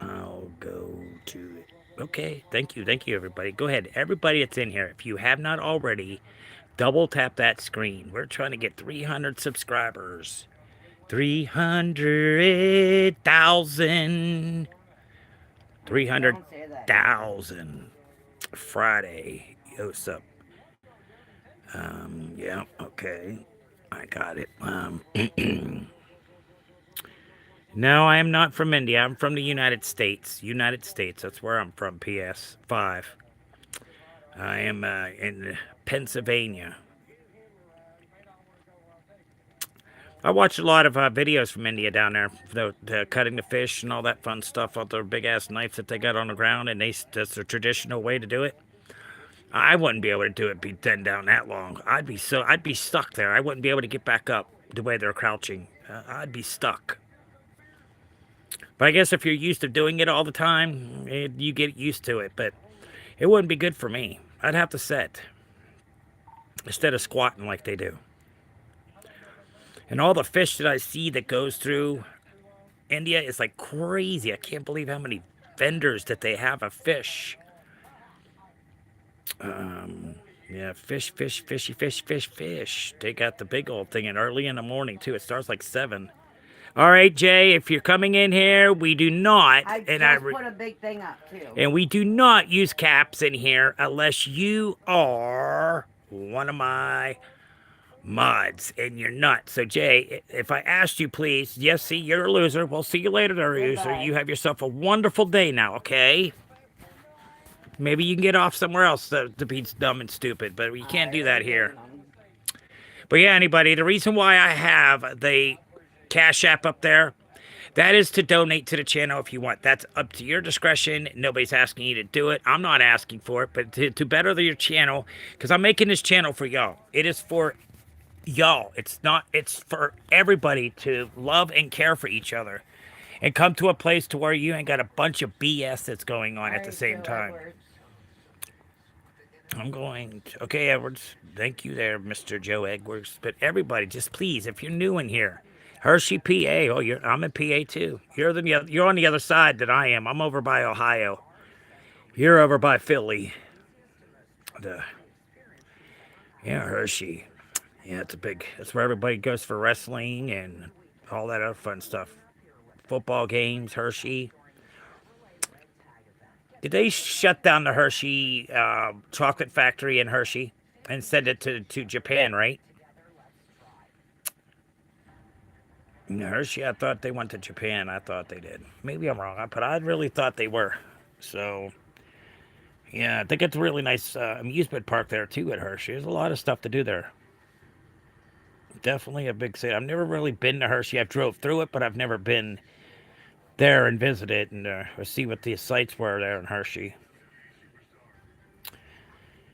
I'll go to it. Okay. Thank you, everybody. Go ahead. Everybody that's in here, if you have not already, double tap that screen. We're trying to get 300 subscribers. 300,000. 300,000. Friday. What's up? Yeah, okay. I got it. No, I am not from India. I'm from the United States. United States. That's where I'm from. PS 5. I am in Pennsylvania. I watch a lot of videos from India down there, the cutting the fish and all that fun stuff with their big ass knives that they got on the ground, and that's the traditional way to do it. I wouldn't be able to do it, be bend down that long. I'd be stuck there. I wouldn't be able to get back up the way they're crouching. I'd be stuck. But I guess if you're used to doing it all the time, you get used to it. But it wouldn't be good for me. I'd have to sit instead of squatting like they do. And all the fish that I see that goes through India is like crazy. I can't believe how many vendors that they have of fish. Yeah, fish. They got the big old thing in early in the morning, too. It starts like 7. All right, Jay, if you're coming in here, we do not. I just put a big thing up, too. And we do not use caps in here unless you are one of my mods, and you're not. So, Jay, if I asked you, please, yes, see, you're a loser. We'll see you later, there, loser. You have yourself a wonderful day now, okay? Maybe you can get off somewhere else to be dumb and stupid, but you can't do that here. But yeah, anybody, the reason why I have the Cash App up there. That is to donate to the channel if you want. That's up to your discretion. Nobody's asking you to do it. I'm not asking for it, but to better your channel, because I'm making this channel for y'all. It is for y'all. It's for everybody to love and care for each other and come to a place to where you ain't got a bunch of BS that's going on at the same time. I'm going to, okay, Edwards. Thank you there, Mr. Joe Edwards. But everybody, just please, if you're new in here, Hershey, PA. Oh, I'm in PA too. You're on the other side that I am. I'm over by Ohio. You're over by Philly. Yeah, Hershey. Yeah, that's where everybody goes for wrestling and all that other fun stuff. Football games, Hershey. Did they shut down the Hershey chocolate factory in Hershey and send it to Japan, right? Hershey, I thought they went to Japan. I thought they did. Maybe I'm wrong, but I really thought they were. So, yeah, I think it's a really nice amusement park there, too, at Hershey. There's a lot of stuff to do there. Definitely a big city. I've never really been to Hershey. I've drove through it, but I've never been there and visited and see what the sights were there in Hershey.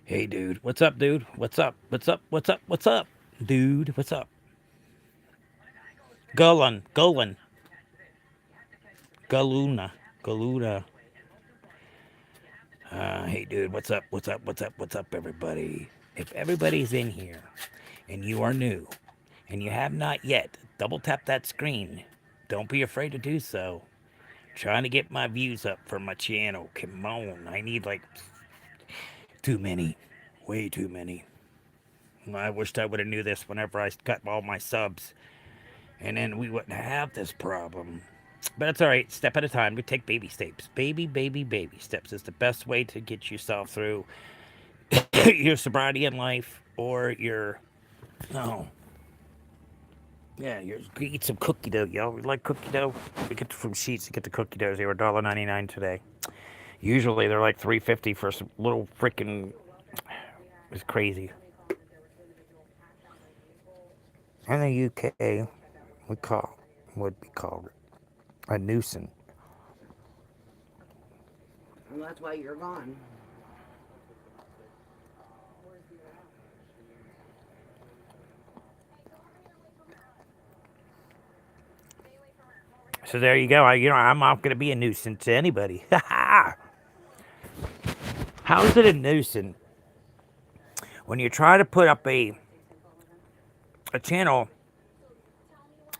Hey, dude. What's up, dude? What's up? What's up? What's up? What's up? Dude, what's up? Golan. Galuna. Hey, dude. What's up? What's up? What's up? What's up, everybody? If everybody's in here and you are new and you have not yet, double tap that screen. Don't be afraid to do so. Trying to get my views up for my channel. Come on. I need like too many. Way too many. I wished I would have knew this whenever I got all my subs. And then we wouldn't have this problem. But it's all right. Step at a time. We take baby steps. Baby steps is the best way to get yourself through your sobriety in life or your... Oh. Yeah, eat some cookie dough, y'all. We like cookie dough. We get from Sheets to get the cookie doughs. They were $1.99 today. Usually they're like $3.50 for some little freaking... It's crazy. In the UK, would be called a nuisance. Well, that's why you're gone. So there you go. I'm not going to be a nuisance to anybody. How is it a nuisance when you try to put up a channel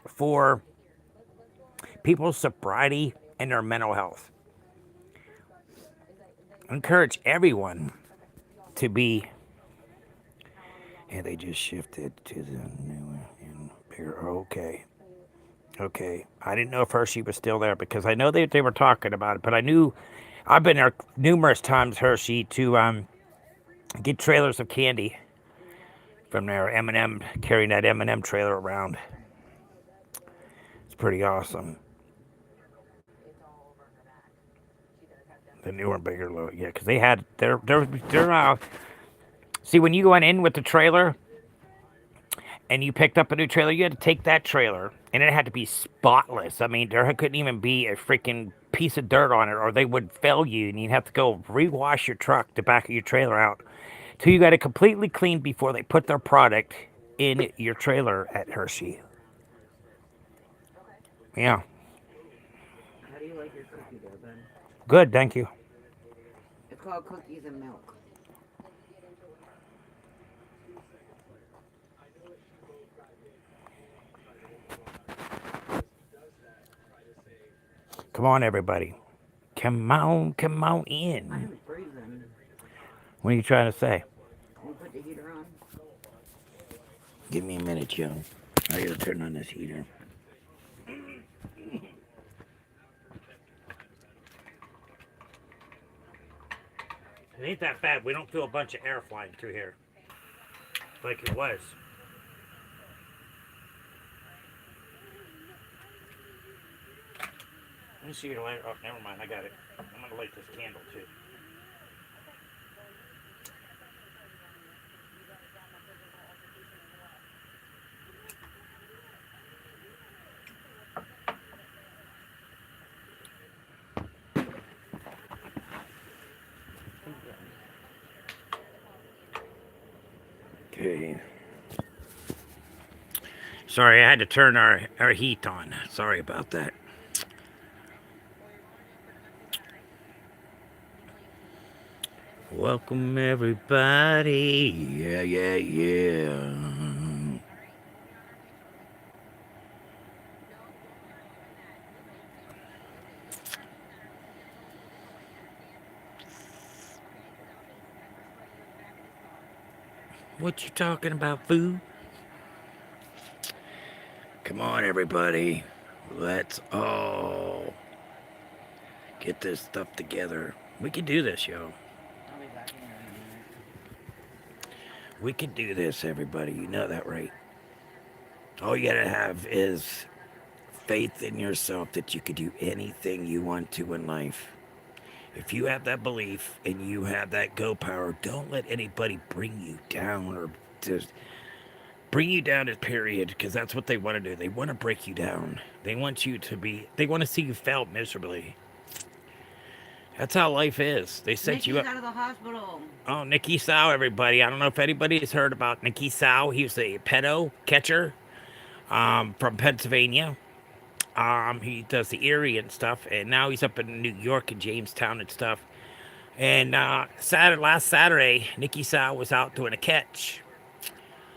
for people's sobriety and their mental health? I encourage everyone to be... And they just shifted to the new here. Okay. I didn't know if Hershey was still there because I know they were talking about it, but I've been there numerous times, Hershey, to get trailers of candy from there. M&M, carrying that M&M trailer around. It's pretty awesome. The newer, bigger load, yeah, because they had they're see, when you go in with the trailer and you picked up a new trailer, you had to take that trailer and it had to be spotless. I mean, there couldn't even be a freaking piece of dirt on it or they would fail you and you'd have to go rewash your truck, the back of your trailer out. So you got it completely cleaned before they put their product in your trailer at Hershey. Yeah. How do you like your cookie dough, Ben? Good, thank you. It's called cookies and milk. Come on, everybody. Come on in. I'm freezing. What are you trying to say? Can you put the heater on? Give me a minute, Joe. I gotta turn on this heater. It ain't that bad. We don't feel a bunch of air flying through here like it was. Let me see your light. Oh, never mind. I got it. I'm gonna light this candle too. Okay. Sorry, I had to turn our heat on. Sorry about that. Welcome everybody. Yeah, yeah, yeah. What you talking about, food? Come on, everybody. Let's all get this stuff together. We can do this, yo. I'll be back in here in a minute. We can do this, everybody. You know that, right? All you gotta have is faith in yourself that you can do anything you want to in life. If you have that belief and you have that go power, don't let anybody bring you down or just bring you down at period, because that's what they want to do. They want to break you down. They want to see you fail miserably. That's how life is. They set Nikki's you up. out of the hospital. Oh, Nicky Sow, everybody. I don't know if anybody has heard about Nicky Sow. He was a pedo catcher from Pennsylvania. He does the Erie and stuff, and now he's up in New York and Jamestown and stuff. And last Saturday, Nicky Sow was out doing a catch.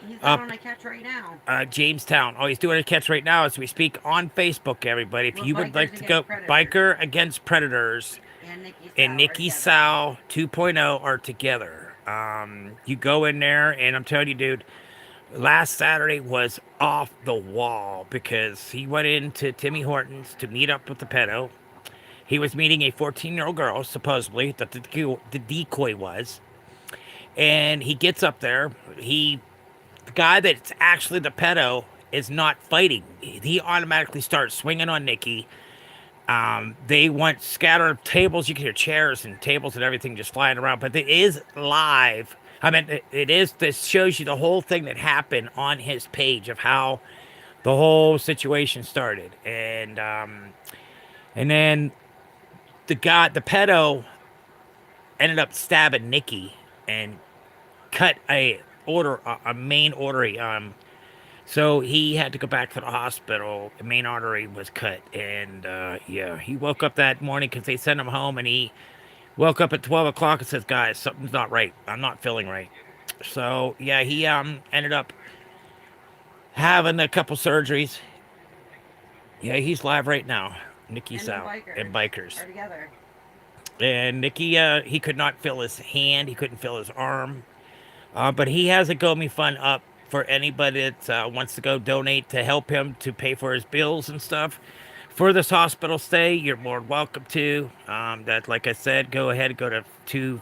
He's out on a catch right now. Jamestown. Oh, he's doing a catch right now as we speak on Facebook, everybody. If you would like to go, Biker Against Predators and Nicky Sow 2.0 are together. You go in there, and I'm telling you, dude, last Saturday was off the wall because he went into Timmy Hortons to meet up with the pedo. He was meeting a 14-year-old girl, supposedly, that the decoy was. And he gets up there. The guy that's actually the pedo is not fighting. He automatically starts swinging on Nikki. They want scattered tables. You can hear chairs and tables and everything just flying around. But it is live. I mean, it is. This shows you the whole thing that happened on his page of how the whole situation started. And then the pedo, ended up stabbing Nikki and cut a main artery. So he had to go back to the hospital. The main artery was cut, and he woke up that morning because they sent him home, and he woke up at 12 o'clock and says, "Guys, something's not right. I'm not feeling right." So yeah, he ended up having a couple surgeries. Yeah, he's live right now. Nicky Sow and Bikers are together. And Nicky, he could not feel his hand. He couldn't feel his arm. But he has a GoMeFund up for anybody that wants to go donate to help him to pay for his bills and stuff. For this hospital stay, you're more welcome to. That, like I said, go ahead and go to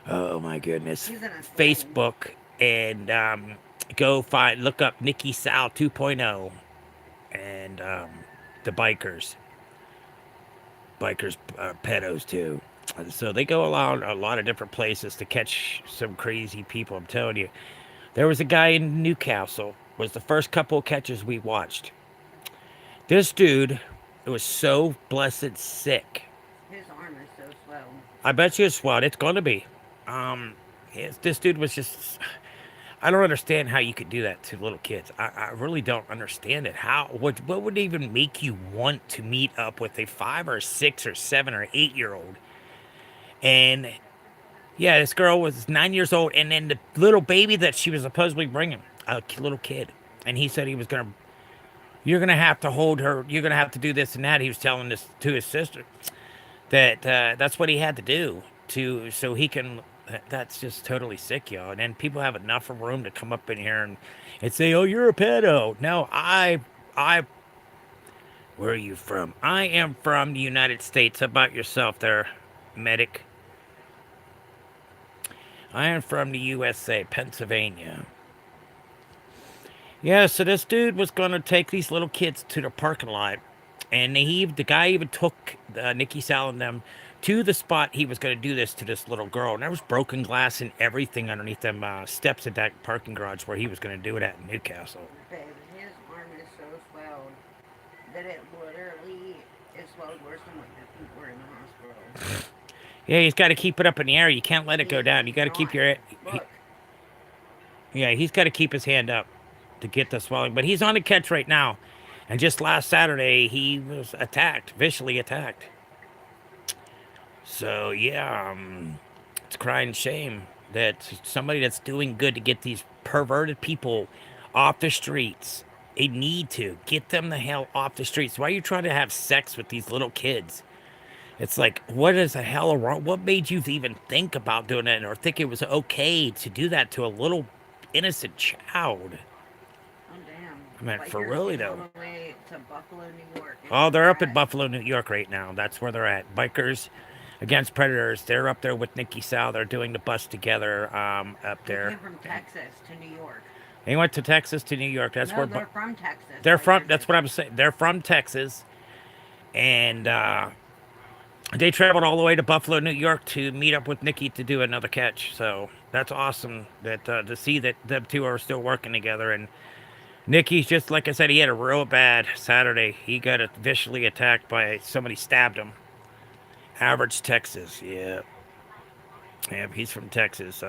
oh my goodness, Facebook, and look up Nicky Sow 2.0 and the bikers pedos too. So they go around a lot of different places to catch some crazy people. I'm telling you, there was a guy in Newcastle. Was the first couple of catches we watched. This dude was so blessed sick. His arm is so swelled. I bet you it's swelled. It's gonna be. This dude was just. I don't understand how you could do that to little kids. I really don't understand it. What would even make you want to meet up with a 5 or 6 or 7 or 8-year-old? And yeah, this girl was 9 years old, and then the little baby that she was supposedly bringing, a little kid, and he said you're gonna have to hold her. You're gonna have to do this and that. He was telling this to his sister that that's what he had to do so he can. That's just totally sick, y'all. And then people have enough room to come up in here and say, "Oh, you're a pedo." No, where are you from? I am from the United States. How about yourself there, medic? I am from the USA, Pennsylvania. Yeah, so this dude was going to take these little kids to the parking lot. And the guy even took Nicky Sow and them to the spot he was going to do this to this little girl. And there was broken glass and everything underneath them steps at that parking garage where he was going to do it at in Newcastle. Babe, his arm is so swelled that it literally is swelled worse than when the people were in the hospital. Yeah, he's got to keep it up in the air. You can't let it go down. You got to keep your... Yeah, he's got to keep his hand up to get the swelling. But he's on a catch right now. And just last Saturday, he was attacked, viciously attacked. So, yeah, it's crying shame that somebody that's doing good to get these perverted people off the streets. They need to get them the hell off the streets. Why are you trying to have sex with these little kids? It's like, what is the hell wrong? What made you even think about doing it or think it was okay to do that to a little innocent child? Oh damn. I mean, for Bikers really came all though. the way to Buffalo, New York, and Oh, they're up in attacked. Buffalo, New York right now. That's where they're at. Bikers against predators. They're up there with Nikki Sal. They're doing the bus together up They there. came from Texas to New York. They went to Texas to New York. That's No, where they're from Texas. they're from. Bikers That's is. what I'm saying. They're from Texas, and they traveled all the way to Buffalo, New York, to meet up with Nikki to do another catch. So that's awesome that to see that them two are still working together. And Nikki's just like I said, he had a real bad Saturday. He got viciously attacked by somebody stabbed him. Average Texas, yeah, yeah. He's from Texas.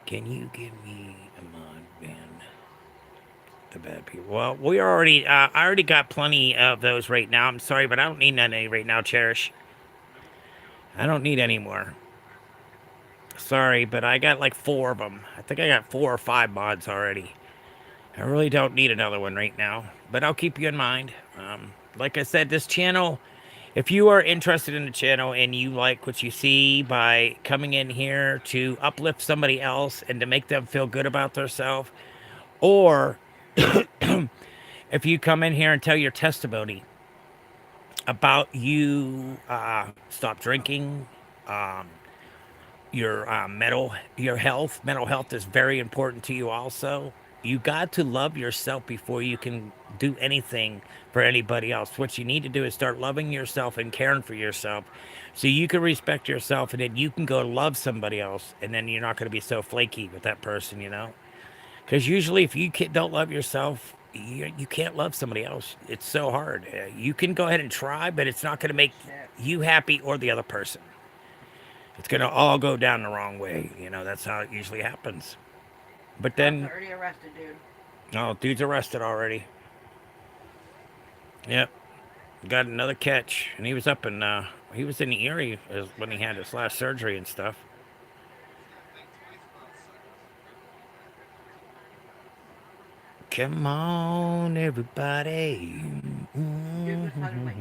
Can you give me a mod, man? The bad people. Well, we already. I already got plenty of those right now. I'm sorry, but I don't need none right now. Cherish. I don't need any more. Sorry, but I got like four of them. I think I got 4 or 5 mods already. I really don't need another one right now, but I'll keep you in mind. Like I said, this channel, if you are interested in the channel and you like what you see by coming in here to uplift somebody else and to make them feel good about themselves, or if you come in here and tell your testimony about you stop drinking, um, mental health is very important to you also. You got to love yourself before you can do anything for anybody else. What you need to do is start loving yourself and caring for yourself so you can respect yourself, and then you can go love somebody else, and then you're not going to be so flaky with that person, you know. Because usually if you don't love yourself, you can't love somebody else. It's so hard. You can go ahead and try, but it's not going to make Shit. you happy or the other person. It's going to all go down the wrong way. You know, that's how it usually happens. But Cops then, already arrested, dude. oh, dude's arrested already. Yep. Got another catch. And he was up in, he was in Erie when he had his last surgery and stuff. Come on, everybody. Dude was talking like a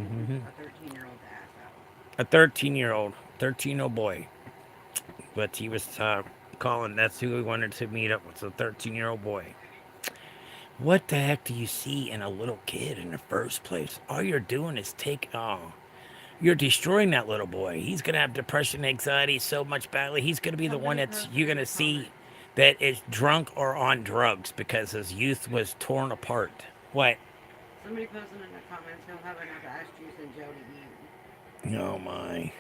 13-year-old ass out. A 13-year-old boy. But he was calling, that's who he wanted to meet up with, a 13-year-old boy. What the heck do you see in a little kid in the first place? All you're doing is you're destroying that little boy. He's going to have depression, anxiety so much badly. He's going to be the one Somebody that's posted you're in going the to comments. see that is drunk or on drugs because his youth was torn apart. What? Somebody posted in the comments he'll have enough ass juice and Joe to Oh my.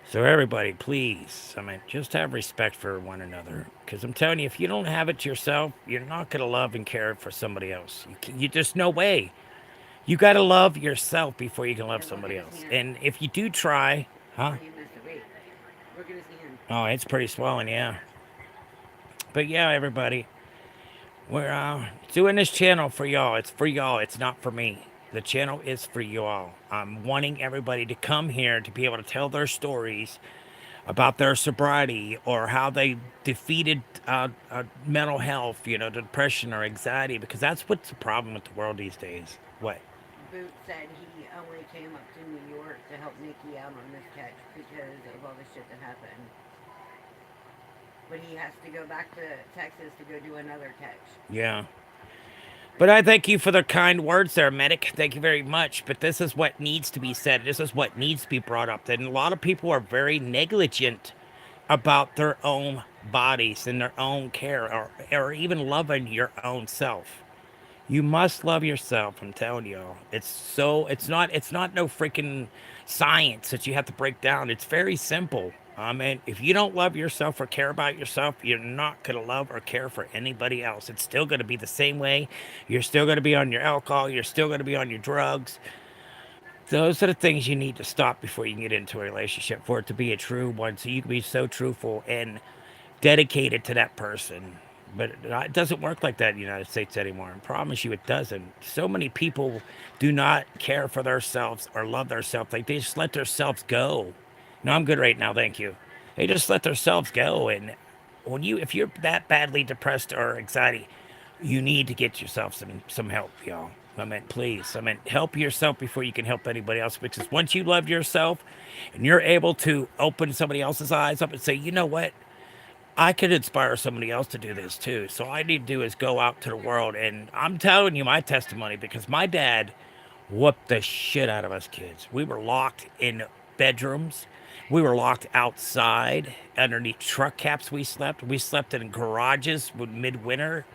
So everybody, please, I mean, just have respect for one another. Because I'm telling you, if you don't have it yourself, you're not going to love and care for somebody else. Just no way. You got to love yourself before you can eat. love Here, look somebody at his else. hand. And if you do try, huh? Oh, you missed it. Wait. Look at his hand. Oh, it's pretty swollen, yeah. But yeah, everybody, we're doing this channel for y'all. It's for y'all. It's not for me. The channel is for y'all. I'm wanting everybody to come here to be able to tell their stories about their sobriety or how they defeated mental health, you know, depression or anxiety, because that's what's the problem with the world these days. What? Boot said he only came up to New York to help Nikki out on this catch because of all the shit that happened. But he has to go back to Texas to go do another catch. Yeah. But I thank you for the kind words there, medic. Thank you very much. But this is what needs to be said. This is what needs to be brought up. That a lot of people are very negligent about their own bodies and their own care, or even loving your own self. You must love yourself. I'm telling you, it's not no freaking science that you have to break down. It's very simple. I mean, if you don't love yourself or care about yourself, you're not going to love or care for anybody else. It's still going to be the same way. You're still going to be on your alcohol. You're still going to be on your drugs. Those are the things you need to stop before you can get into a relationship for it to be a true one. So you can be so truthful and dedicated to that person. But it doesn't work like that in the United States anymore. I promise you it doesn't. So many people do not care for themselves or love themselves. Like they just let themselves go. No, I'm good right now, thank you. They just let themselves go. And if you're that badly depressed or anxiety, you need to get yourself some help, y'all. I meant please. I meant help yourself before you can help anybody else. Because once you love yourself and you're able to open somebody else's eyes up and say, you know what? I could inspire somebody else to do this too. So all I need to do is go out to the world. And I'm telling you my testimony because my dad whooped the shit out of us kids. We were locked in bedrooms. We were locked outside underneath truck caps. We slept. We slept in garages midwinter.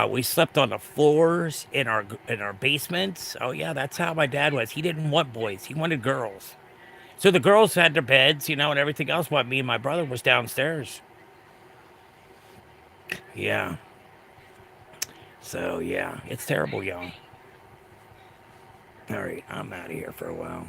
We slept on the floors in our basements. Oh yeah, that's how my dad was. He didn't want boys. He wanted girls. So the girls had their beds, and everything else. While me and my brother was downstairs. Yeah. So yeah, it's terrible, y'all. All right, I'm out of here for a while.